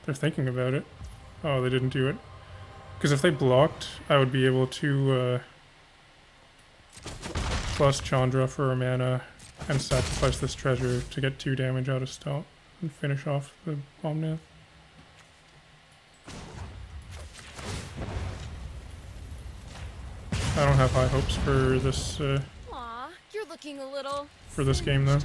They're thinking about it. Oh, they didn't do it. Because if they blocked, I would be able to plus Chandra for a mana and sacrifice this treasure to get 2 damage out of stop and finish off the Omnath. I don't have high hopes for this
Aw, you're looking a little...
for this game though.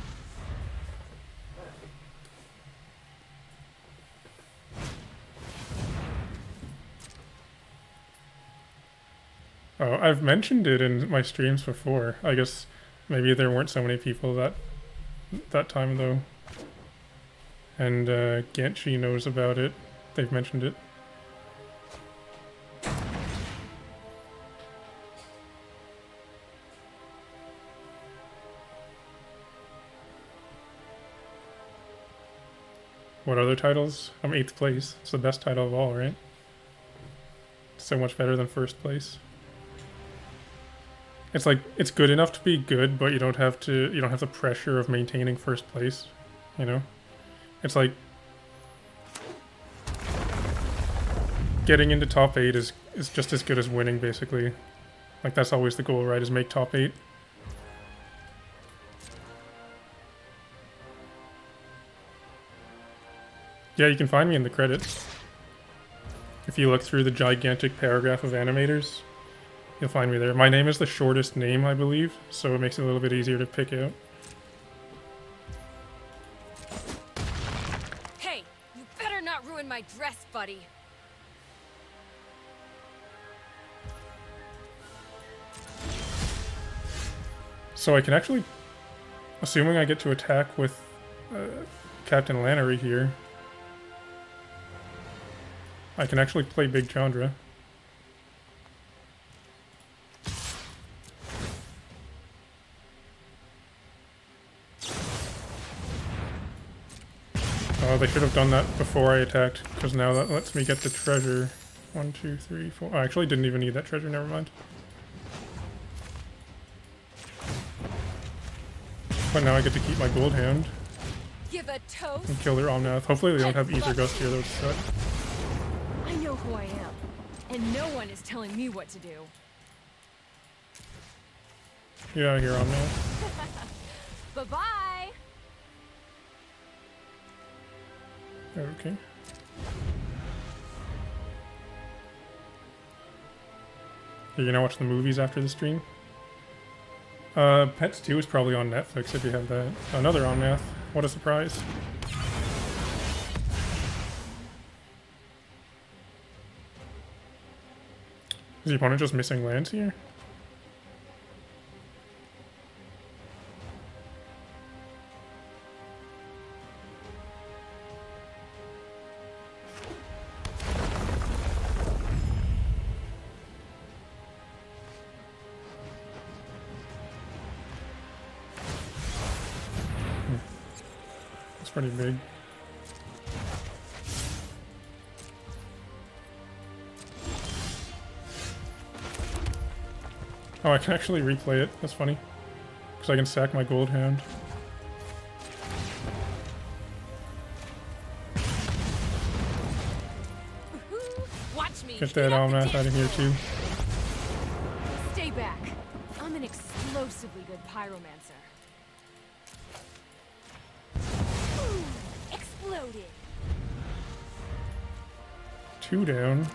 Oh, I've mentioned it in my streams before. I guess maybe there weren't so many people that time though. And Gantchi knows about it. They've mentioned it. What other titles? I'm 8th place. It's the best title of all, right? So much better than 1st place. It's like, it's good enough to be good, but you don't have the pressure of maintaining 1st place, you know? It's like getting into top 8 is just as good as winning, basically. Like, that's always the goal, right? Is make top 8. Yeah, you can find me in the credits. If you look through the gigantic paragraph of animators, you'll find me there. My name is the shortest name, I believe, so it makes it a little bit easier to pick out.
Hey, you better not ruin my dress, buddy.
So I can actually, assuming I get to attack with Captain Lannery here, I can actually play Big Chandra. Oh, they should have done that before I attacked, because now that lets me get the treasure. 1, 2, 3, 4. Oh, I actually didn't even need that treasure, never mind. But now I get to keep my gold hound
Give a toast.
and kill their Omnath. Hopefully they don't have Ether Ghost here, that would suck.
I know who I am, and no one is telling me what to do.
Get out of here, Omnath.
Bye-bye.
Okay. Are you gonna watch the movies after the stream? Pets 2 is probably on Netflix if you have that. Another Omnath. What a surprise. Is the opponent just missing lands here? It's pretty big. Oh, I can actually replay it. That's funny. Because I can sack my gold hound.
Watch me.
Get that
heat up the
Omnath out of here
dance floor.
too.
Stay back. I'm an explosively good pyromancer. Ooh, exploded.
2 down.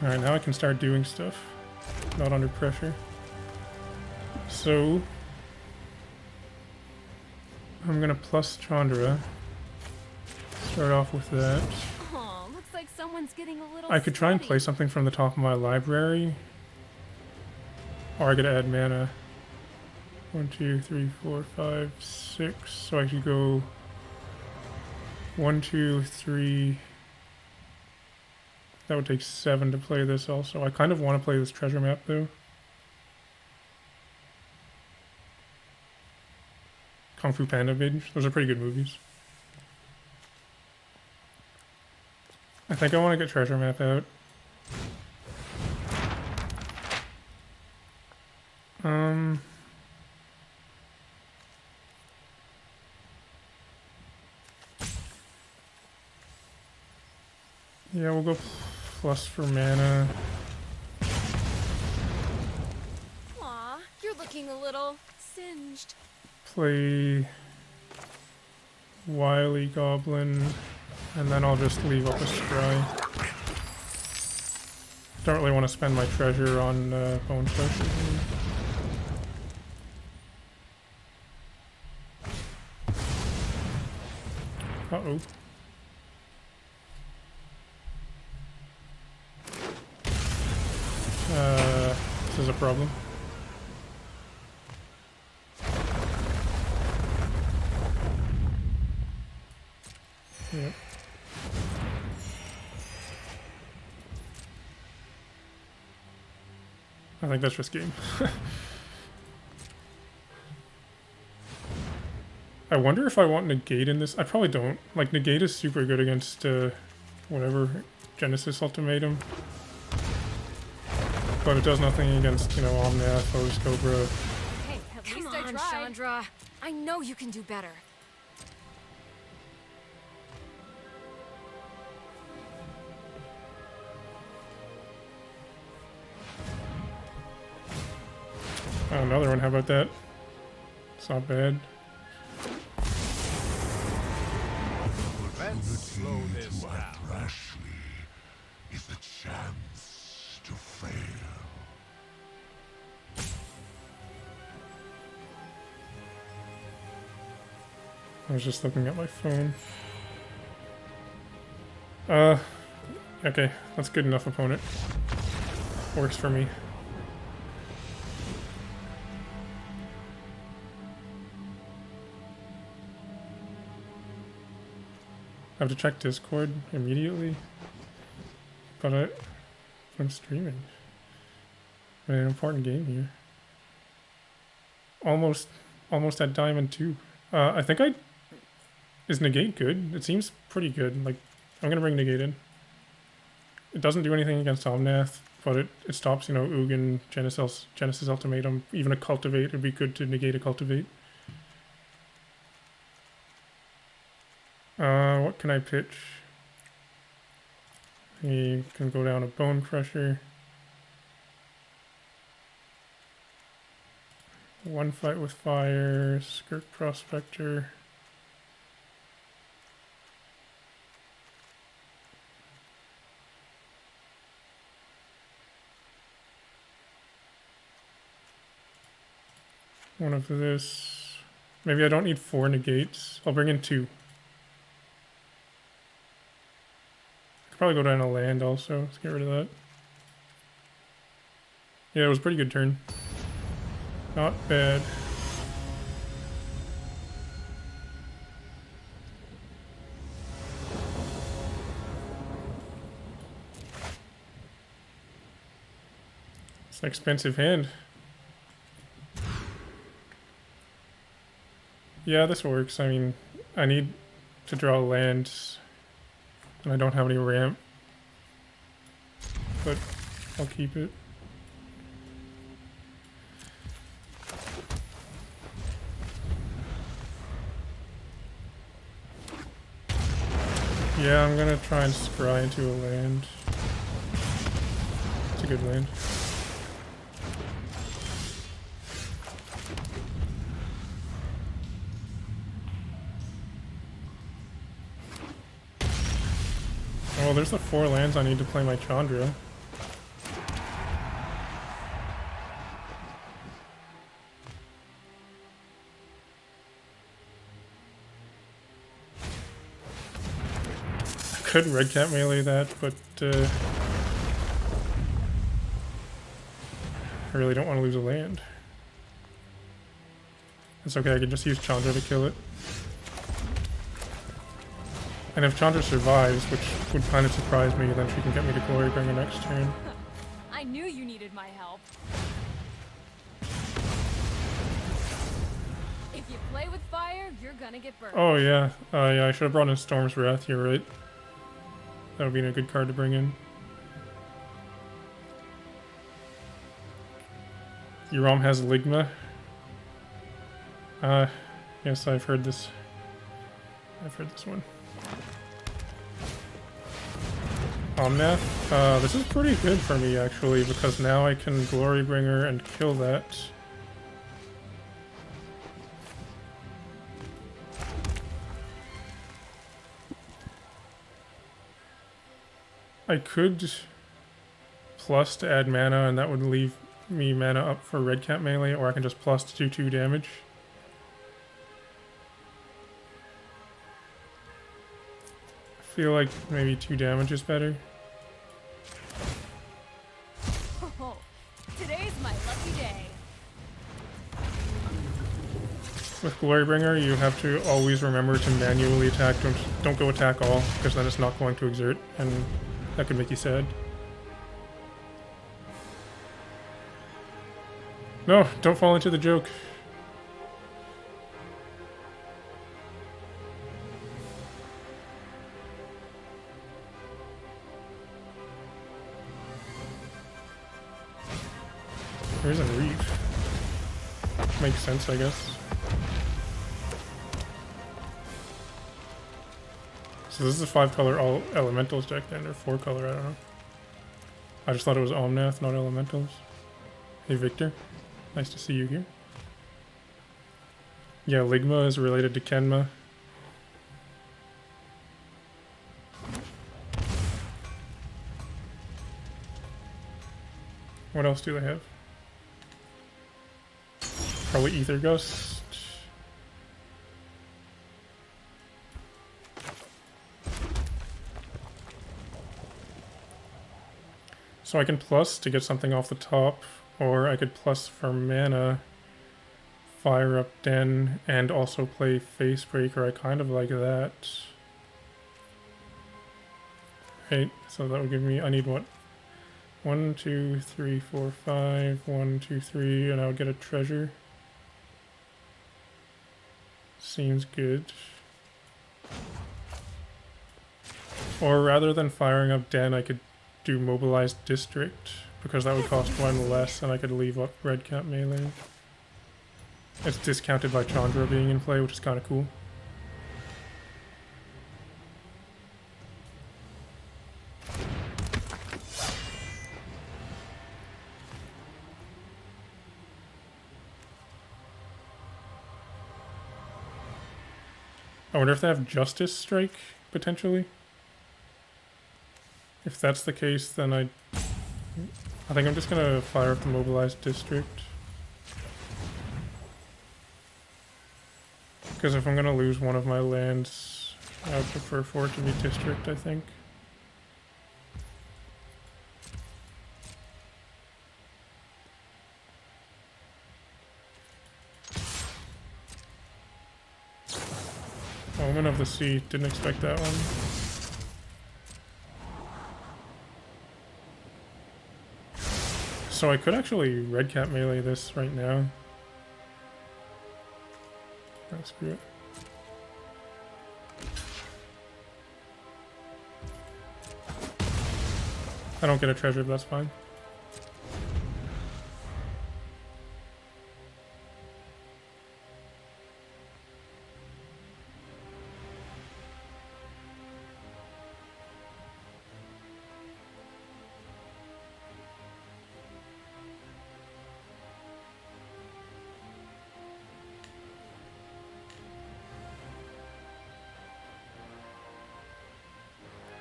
Alright, now I can start doing stuff. Not under pressure. So I'm gonna plus Chandra. Start off with that.
Oh, looks like someone's getting a little
I could try and play
sweaty.
something from the top of my library. Or I could add mana. 1, 2, 3, 4, 5, 6. So I could go 1, 2, 3. That would take 7 to play this also. I kind of want to play this treasure map though. Kung Fu Panda Binge. Those are pretty good movies. I think I want to get treasure map out. Yeah, we'll go plus for mana.
Aw, you're looking a little singed.
Play Wily Goblin, and then I'll just leave up a scry. Don't really want to spend my treasure on bone treasure. Uh-oh. This is a problem. Yep. I think that's just game. I wonder if I want Negate in this. I probably don't. Like, Negate is super good against whatever Genesis Ultimatum. But it does nothing against, you know, Omnath, Foes, Cobra.
Hey, at
Come
least I
on,
tried.
Chandra. I know you can do better.
Oh, another one. How about that? It's not bad.
Let's slow this down. Rashly is a chance to fail.
I was just looking at my phone. Okay, that's good enough opponent. Works for me. I have to check Discord immediately, but I'm streaming. I'm in an important game here. Almost at Diamond 2. I think is Negate good? It seems pretty good. Like, I'm gonna bring Negate in. It doesn't do anything against Omnath, but it stops, you know, Ugin, Genesis Ultimatum, even a Cultivate. It'd be good to negate a Cultivate. What can I pitch? He can go down a Bone Crusher. One Fight with Fire, Skirt Prospector. One of this. Maybe I don't need 4 negates. I'll bring in 2. Could probably go down a land also. Let's get rid of that. Yeah, it was a pretty good turn. Not bad. It's an expensive hand. Yeah, this works. I mean, I need to draw land, and I don't have any ramp, but I'll keep it. Yeah, I'm gonna try and scry into a land. It's a good land. Oh, there's the 4 lands I need to play my Chandra. could red cat melee that, but I really don't want to lose a land. It's okay, I can just use Chandra to kill it. And if Chandra survives, which would kind of surprise me, then she can get me to Glorybringer next turn.
I knew you needed my help. If you play with fire, you're gonna get burned.
Oh yeah, yeah, I should have brought in Storm's Wrath, you're right. That would be a good card to bring in. Eurom has Ligma. Yes, I've heard this. I've heard this one. Omnath. This is pretty good for me actually, because now I can Glorybringer and kill that. I could plus to add mana, and that would leave me mana up for red cat melee, or I can just plus to do 2 damage. I feel like maybe 2 damage is better.
Oh, today's my lucky day.
With Glorybringer, you have to always remember to manually attack. Don't go attack all, because then it's not going to exert, and that could make you sad. No, don't fall into the joke. There's a reef. Makes sense, I guess. So this is a 5-color all elementals deck then, or 4-color, I don't know. I just thought it was Omnath, not elementals. Hey Victor, nice to see you here. Yeah, Ligma is related to Kenma. What else do they have? Probably Ether Ghost. So I can plus to get something off the top, or I could plus for mana, fire up Den, and also play Facebreaker. I kind of like that. Right, so that would give me, I need what? 1, 2, 3, 4, 5, 1, 2, 3, and I would get a treasure. Seems good. Or rather than firing up Den, I could do Mobilized District, because that would cost 1 less, and I could leave up red cat melee. It's discounted by Chandra being in play, which is kind of cool. I wonder if they have Justice Strike, potentially? If that's the case, then I think I'm just gonna fire up the Mobilized District. Because if I'm gonna lose one of my lands, I would prefer for it to be District, I think. Omen of the Sea, didn't expect that one. So I could actually red cat melee this right now. Oh, screw it. I don't get a treasure, but that's fine.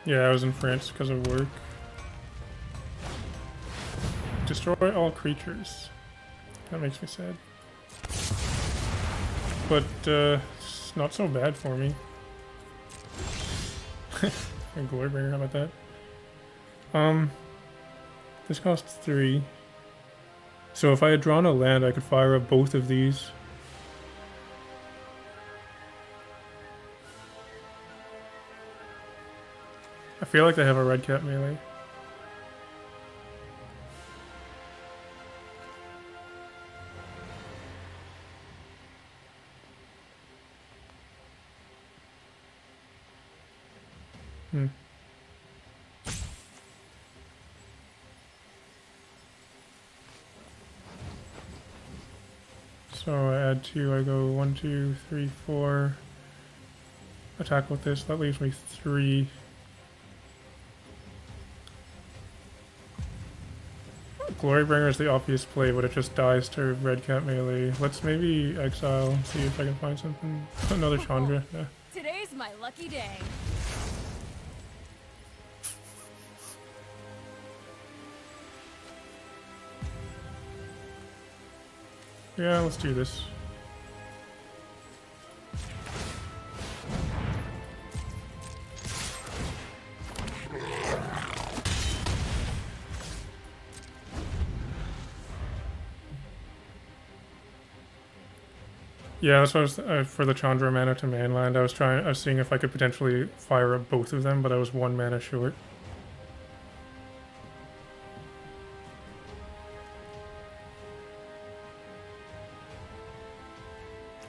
Yeah, I was in France because of work. Destroy all creatures. That makes me sad. But, it's not so bad for me. And Glorybringer, how about that? This costs 3. So if I had drawn a land, I could fire up both of these. I feel like they have a red cap melee. So I add 2, I go 1, 2, 3, 4. Attack with this, that leaves me 3. Glorybringer is the obvious play, but it just dies to red cap melee. Let's maybe exile, see if I can find something. Another Chandra. Yeah.
Today's my lucky day.
Yeah, let's do this. Yeah, that's what I was for the Chandra mana to manland. I was seeing if I could potentially fire up both of them, but I was 1 mana short.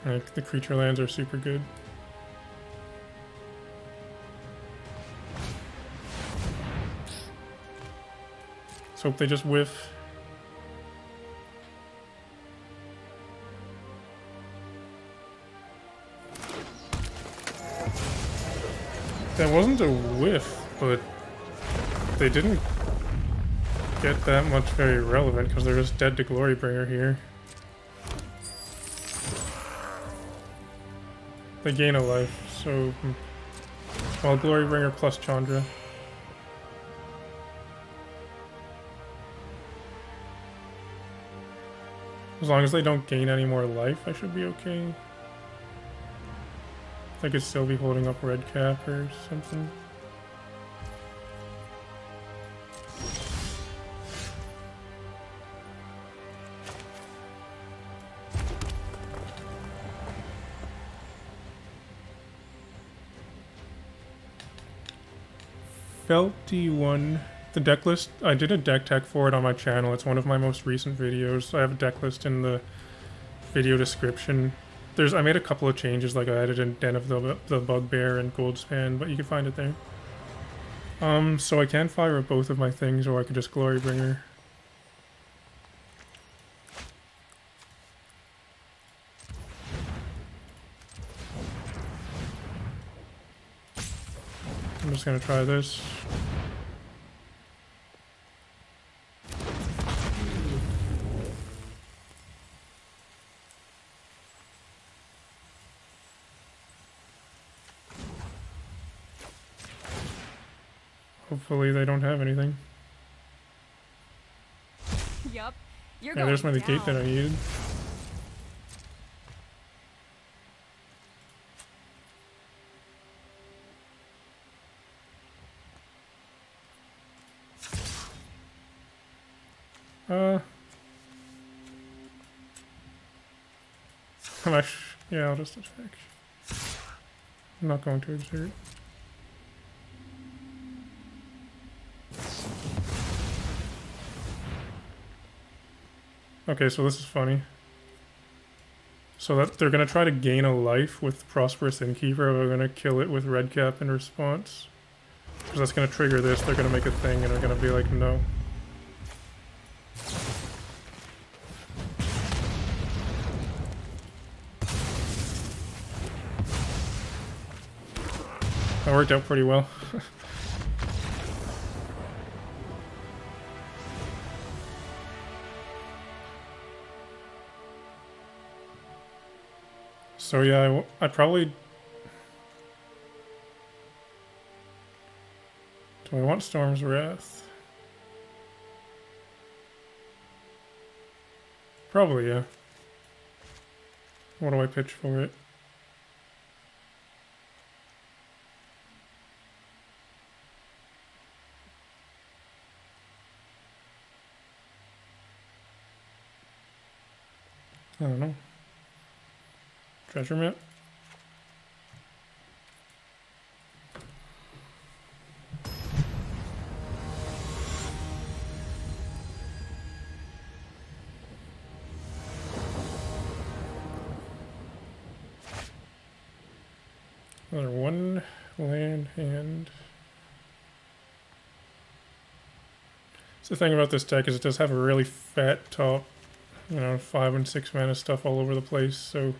Like, the creature lands are super good. Let's hope they just whiff. That wasn't a whiff, but they didn't get that much very relevant because they're just dead to Glorybringer here. They gain a life, so... Well, Glorybringer plus Chandra. As long as they don't gain any more life, I should be okay. I could still be holding up red cap or something. Felty one. The deck list, I did a deck tech for it on my channel. It's one of my most recent videos. I have a deck list in the video description. I made a couple of changes, like I added in Den of the Bugbear and Goldspan, but you can find it there. So I can fire up both of my things, or I could just Glorybringer. I'm just gonna try this. Hopefully they don't have anything.
Yup. You're
Yeah,
going
there's my gate that I needed. Yeah, I'll just attack. I'm not going to exert. Okay, so this is funny. So that they're gonna try to gain a life with Prosperous Innkeeper, but we're gonna kill it with red cap in response. Because that's gonna trigger this, they're gonna make a thing and they're gonna be like, no. That worked out pretty well. So yeah, I probably... Do I want Storm's Wrath? Probably, yeah. What do I pitch for it? I don't know. Treasure map? Another one land hand. So the thing about this deck is it does have a really fat top, you know, 5 and 6 mana stuff all over the place, so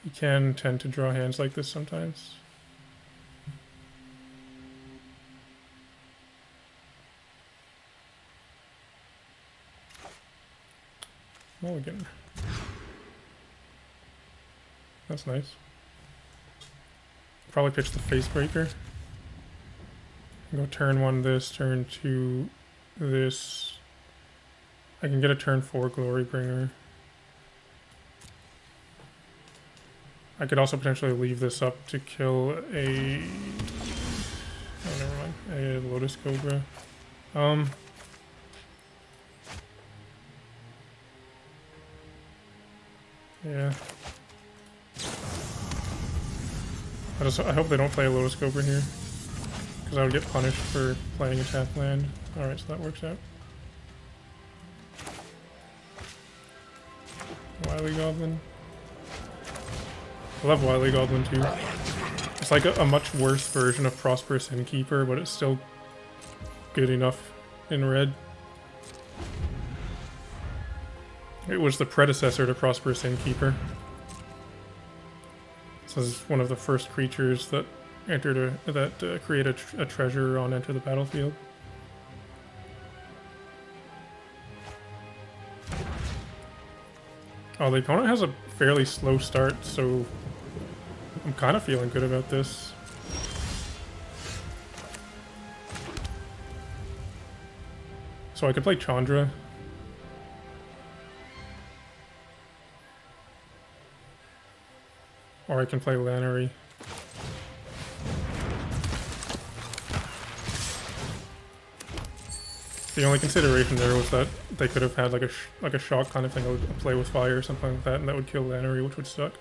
you can tend to draw hands like this sometimes. Mulligan. That's nice. Probably pitch the face breaker. Go turn 1 this, turn 2 this. I can get a turn 4 glory bringer. I could also potentially leave this up to kill a... oh, never mind. A Lotus Cobra. Yeah. I hope they don't play a Lotus Cobra here, because I would get punished for playing a tap land. Alright, so that works out. Wily Goblin. I love Wily Goblin too. It's like a much worse version of Prosperous Innkeeper, but it's still good enough in red. It was the predecessor to Prosperous Innkeeper. This is one of the first creatures that create a treasure on Enter the Battlefield. Oh, the opponent has a fairly slow start, so I'm kind of feeling good about this. So I could play Chandra. Or I can play Lannery. The only consideration there was that they could have had like a shock kind of thing, that would play with fire or something like that, and that would kill Lannery, which would suck.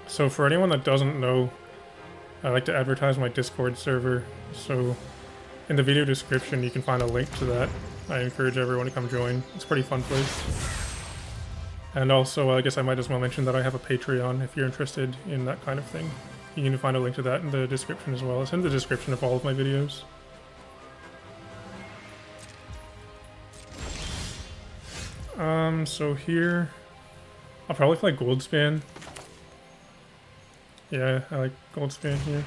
So for anyone that doesn't know, I like to advertise my Discord server, so in the video description you can find a link to that. I encourage everyone to come join. It's a pretty fun place. And also, I guess I might as well mention that I have a Patreon if you're interested in that kind of thing. You can find a link to that in the description as well. It's in the description of all of my videos. So here, I'll probably play Goldspan. Yeah, I like Goldspan here.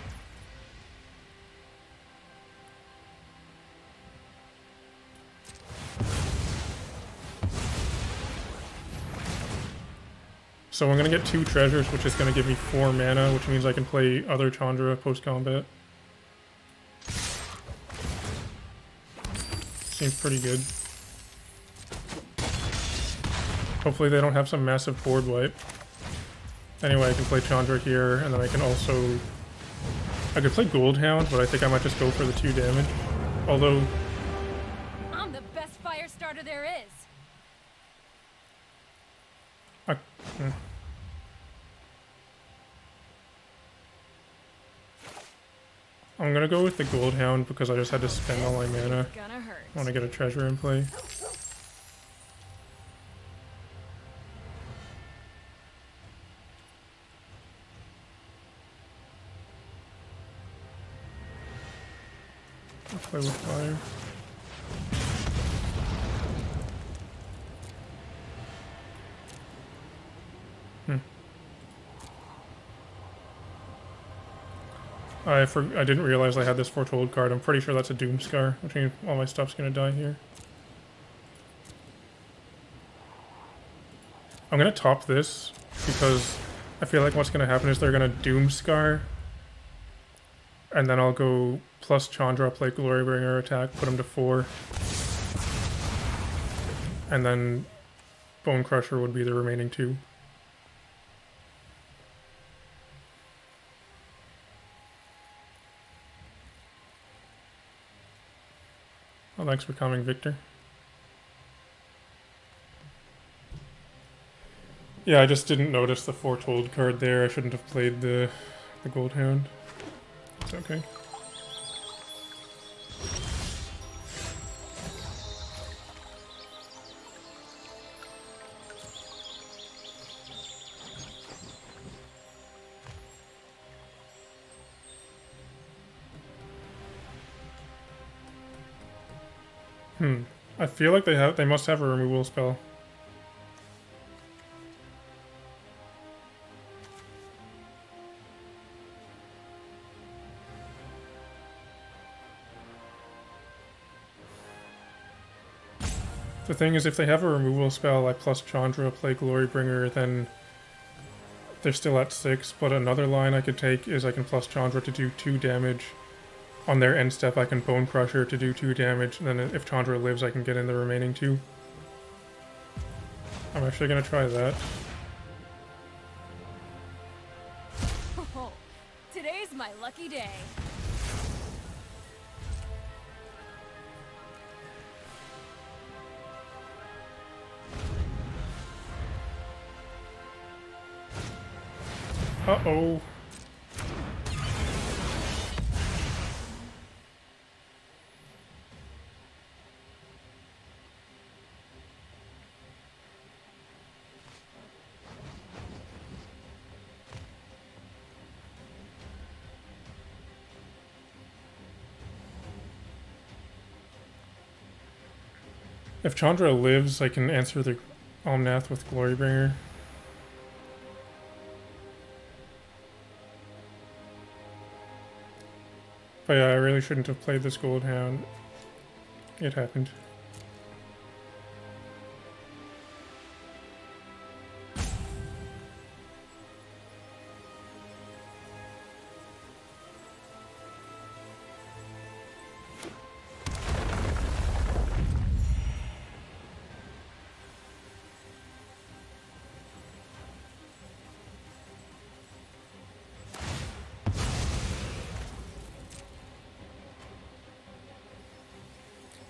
So I'm gonna get 2 treasures, which is gonna give me 4 mana, which means I can play other Chandra post-combat. Seems pretty good. Hopefully they don't have some massive board wipe. Anyway, I can play Chandra here, and then I can also... I could play Goldhound, but I think I might just go for the 2 damage. Although...
I'm the best fire starter there is.
I'm gonna go with the Goldhound because I just had to spend all my mana.
Gonna hurt.
I want to get a treasure in play. I'll play with fire. I didn't realize I had this Foretold card. I'm pretty sure that's a Doomscar, which means all my stuff's gonna die here. I'm gonna top this because I feel like what's gonna happen is they're gonna Doomscar and then I'll go plus Chandra, play Glorybringer attack, put him to 4. And then Bone Crusher would be the remaining 2. Oh, thanks for coming, Victor. Yeah, I just didn't notice the Foretold card there. I shouldn't have played the Gold Hound. It's okay. I feel like they must have a removal spell. The thing is, if they have a removal spell like plus Chandra, play Glorybringer, then they're still at 6, but another line I could take is I can plus Chandra to do 2 damage. On their end step, I can Bone Crusher to do 2 damage, and then if Chandra lives, I can get in the remaining 2. I'm actually going to try that.
Oh, today's my lucky day.
Uh-oh. If Chandra lives, I can answer the Omnath with Glorybringer. But yeah, I really shouldn't have played this Gold Hound. It happened.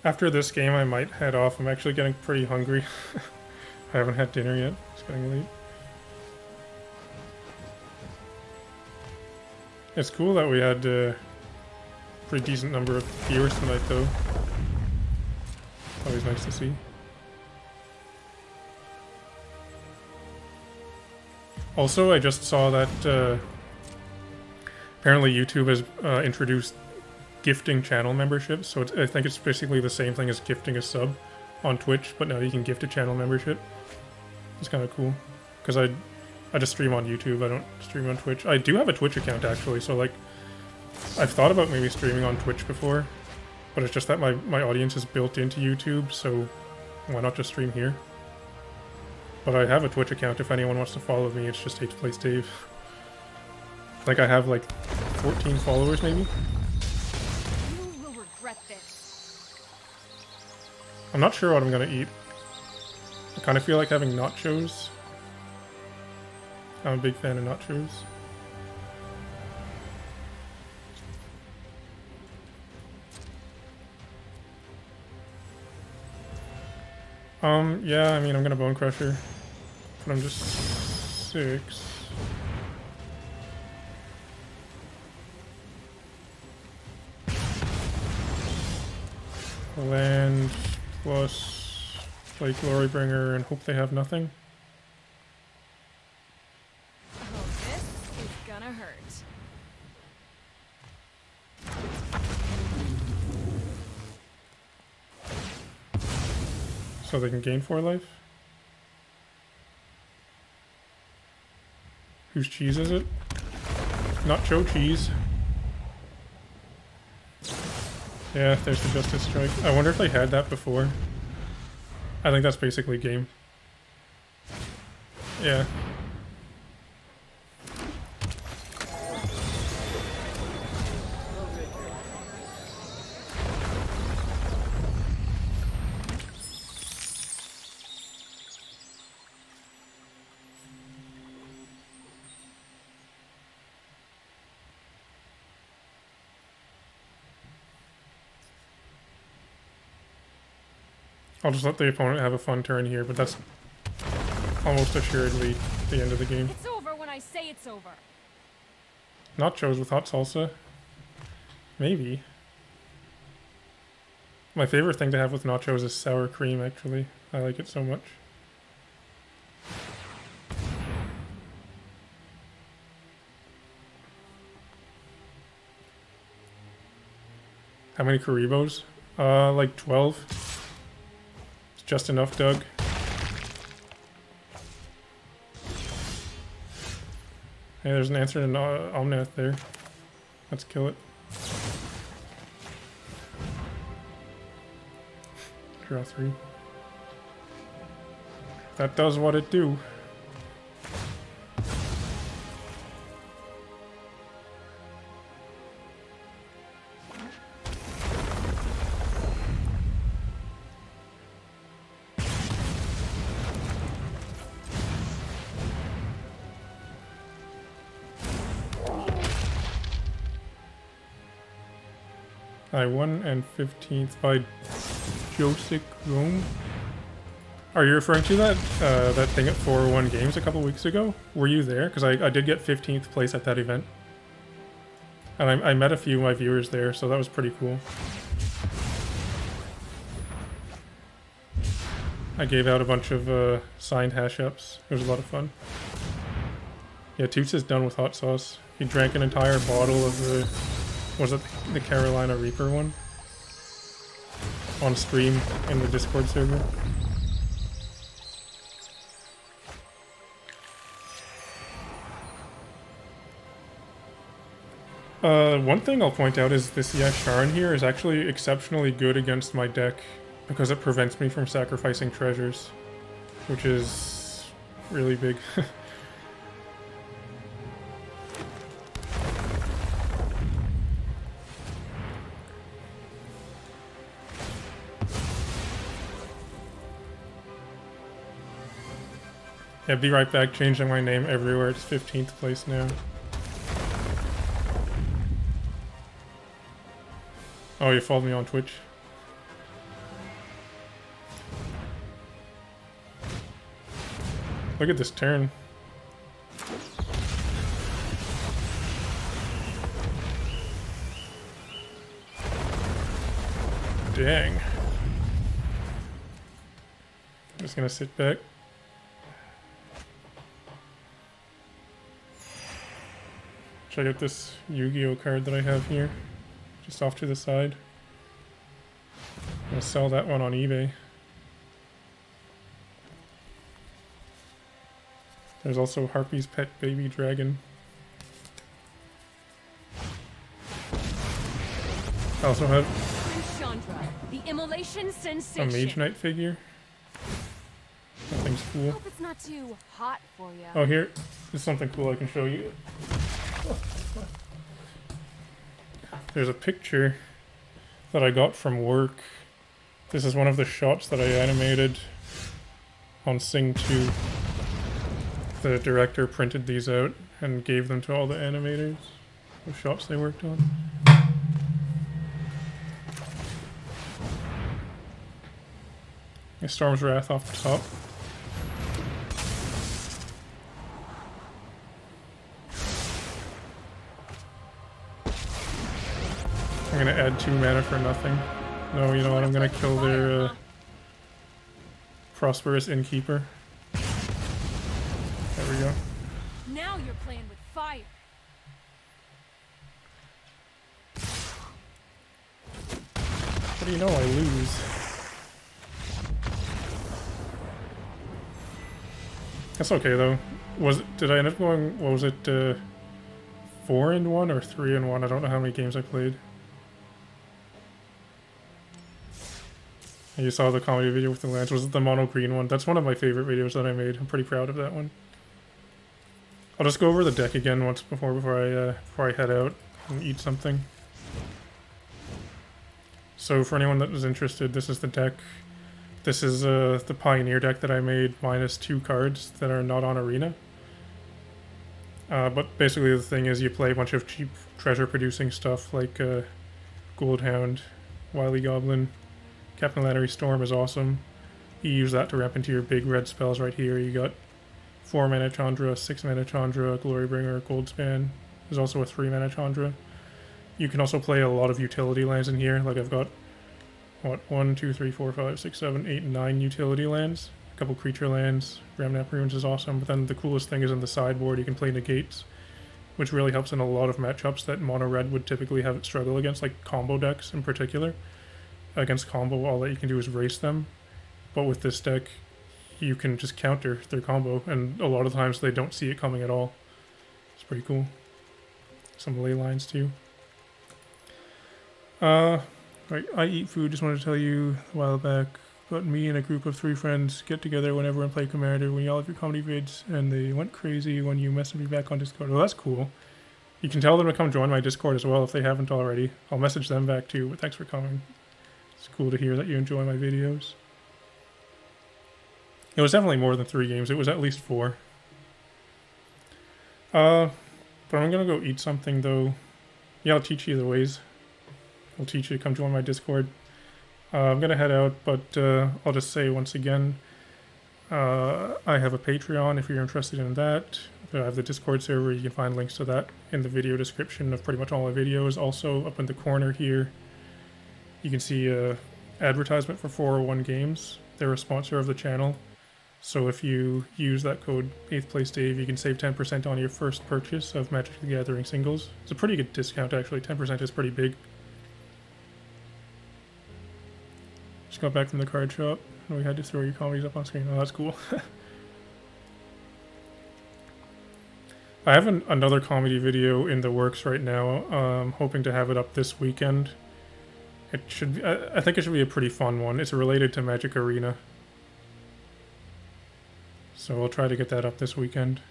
After this game, I might head off. I'm actually getting pretty hungry. I haven't had dinner yet. It's getting late. It's cool that we had a pretty decent number of viewers tonight, though. Always nice to see. Also, I just saw that apparently YouTube has introduced gifting channel memberships, so I think it's basically the same thing as gifting a sub on Twitch, but now you can gift a channel membership. It's kind of cool, because I just stream on YouTube, I don't stream on Twitch. I do have a Twitch account, actually, so like, I've thought about maybe streaming on Twitch before, but it's just that my audience is built into YouTube, so why not just stream here? But I have a Twitch account if anyone wants to follow me, it's just H Dave. I think I have like 14 followers, maybe? I'm not sure what I'm gonna eat. I kind of feel like having nachos. I'm a big fan of nachos. Yeah, I mean, I'm gonna Bone Crusher, but I'm just 6. Land plus play Glorybringer and hope they have nothing.
Oh, this is gonna hurt.
So they can gain 4 life? Whose cheese is it? Nacho cheese. Yeah, there's the Justice Strike. I wonder if they had that before. I think that's basically game. Yeah. I'll just let the opponent have a fun turn here, but that's almost assuredly the end of the game.
It's over when I say it's over.
Nachos with hot salsa? Maybe. My favorite thing to have with nachos is sour cream, actually. I like it so much. How many Karibos? Like 12. It's just enough, Doug. Hey, there's an answer to Omnath there. Let's kill it. Draw 3. That does what it do. I won and 15th by Joseph Rome. Are you referring to that that thing at 401 Games a couple weeks ago? Were you there? Because I did get 15th place at that event. And I met a few of my viewers there, so that was pretty cool. I gave out a bunch of signed hash-ups. It was a lot of fun. Yeah, Toots is done with hot sauce. He drank an entire bottle of the... Was it the Carolina Reaper one? On stream in the Discord server. One thing I'll point out is this Yasharn here is actually exceptionally good against my deck because it prevents me from sacrificing treasures, which is really big. Yeah, be right back, changing my name everywhere. It's 15th place now. Oh, you followed me on Twitch? Look at this turn. Dang. I'm just gonna sit back. Check out this Yu-Gi-Oh card that I have here, just off to the side. I'm gonna sell that one on eBay. There's also Harpy's Pet Baby Dragon. I also have
Chandra, the immolation
a
sensation.
Mage Knight figure. That thing's cool.
Hope it's not too hot for you.
Oh, here. There's something cool I can show you. There's a picture that I got from work. This is one of the shots that I animated on Sing 2. The director printed these out and gave them to all the animators, the shots they worked on. Storm's Wrath off the top. I'm gonna add 2 mana for nothing. No, you know what? I'm gonna kill their Prosperous Innkeeper. There we go.
Now you're playing with fire.
What do you know? I lose. That's okay though. Did I end up going? What was it? 4-1 or 3-1? I don't know how many games I played. You saw the comedy video with the lance. Was it the mono green one? That's one of my favorite videos that I made. I'm pretty proud of that one. I'll just go over the deck again once before I head out and eat something. So for anyone that was interested, this is the deck. This is the Pioneer deck that I made minus 2 cards that are not on Arena. But basically the thing is you play a bunch of cheap treasure producing stuff like Goldhound, Wily Goblin. Captain Lannery Storm is awesome. you use that to ramp into your big red spells right here. You got 4 mana Chandra, 6 mana Chandra, Glorybringer, Goldspan. There's also a 3 mana Chandra. You can also play a lot of utility lands in here. Like I've got, what, 1, 2, 3, 4, 5, 6, 7, 8, 9 utility lands. A couple creature lands. Ramnap Runes is awesome. But then the coolest thing is in the sideboard, you can play Negates, which really helps in a lot of matchups that mono red would typically have it struggle against, like combo decks in particular. Against combo, all that you can do is race them. But with this deck, you can just counter their combo, and a lot of times they don't see it coming at all. It's pretty cool. Some ley lines too. Right, I eat food. Just wanted to tell you a while back about me and a group of 3 friends get together whenever I play Commander. We all have your comedy vids, and they went crazy when you messaged me back on Discord. Well, that's cool. You can tell them to come join my Discord as well if they haven't already. I'll message them back too, but thanks for coming. It's cool to hear that you enjoy my videos. It was definitely more than 3 games. It was at least 4. But I'm gonna go eat something though. Yeah, I'll teach you the ways. I'll teach you to come join my Discord. I'm gonna head out, but I'll just say once again, I have a Patreon if you're interested in that. I have the Discord server. You can find links to that in the video description of pretty much all my videos. Also, up in the corner here, you can see a advertisement for 401 Games. They're a sponsor of the channel. So if you use that code 8th Place Dave, you can save 10% on your first purchase of Magic the Gathering singles. It's a pretty good discount actually. 10% is pretty big. Just got back from the card shop, and we had to throw your comedies up on screen. Oh, that's cool. I have another comedy video in the works right now. Hoping to have it up this weekend. It should be, I think it should be a pretty fun one. It's related to Magic Arena. So I'll try to get that up this weekend.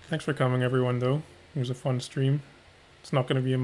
Thanks for coming everyone though. It was a fun stream. It's not going to be a